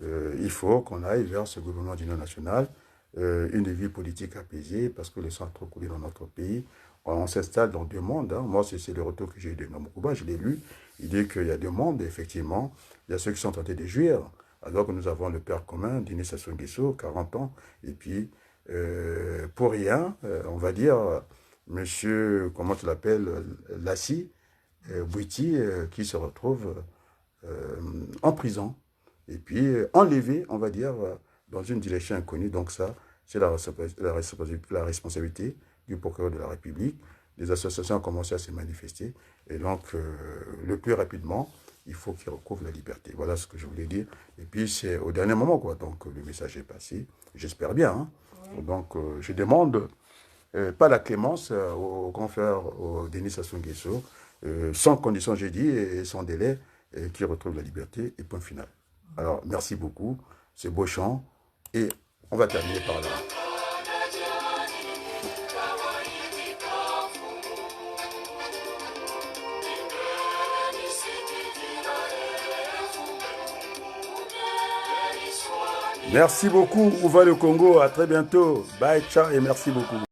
il faut qu'on aille vers ce gouvernement d'union nationale, une vie politique apaisée, parce que le sang a trop coulé dans notre pays. On s'installe dans deux mondes. Hein. Moi, c'est le retour que j'ai eu de Namokouba, je l'ai lu. Il dit qu'il y a deux mondes, effectivement. Il y a ceux qui sont tentés de jouir, alors que nous avons le père commun, Denis Sassou Nguesso, 40 ans, et puis, pour rien, on va dire, monsieur, comment tu l'appelles, Lassi, Bouiti, qui se retrouve en prison, et puis enlevé, on va dire, dans une direction inconnue. Donc ça, c'est la responsabilité du procureur de la République. Les associations ont commencé à se manifester, et donc le plus rapidement, il faut qu'il recouvre la liberté. Voilà ce que je voulais dire. Et puis c'est au dernier moment, quoi. Donc le message est passé, j'espère bien. Hein. Oui. Donc je demande pas la clémence au grand frère, au Denis Sassou Nguesso, sans condition, j'ai dit, et sans délai, qui retrouve la liberté, et point final. Alors, merci beaucoup, c'est beau chant, et on va terminer par là. Merci beaucoup, où va le Congo, à très bientôt, bye, ciao, et merci beaucoup.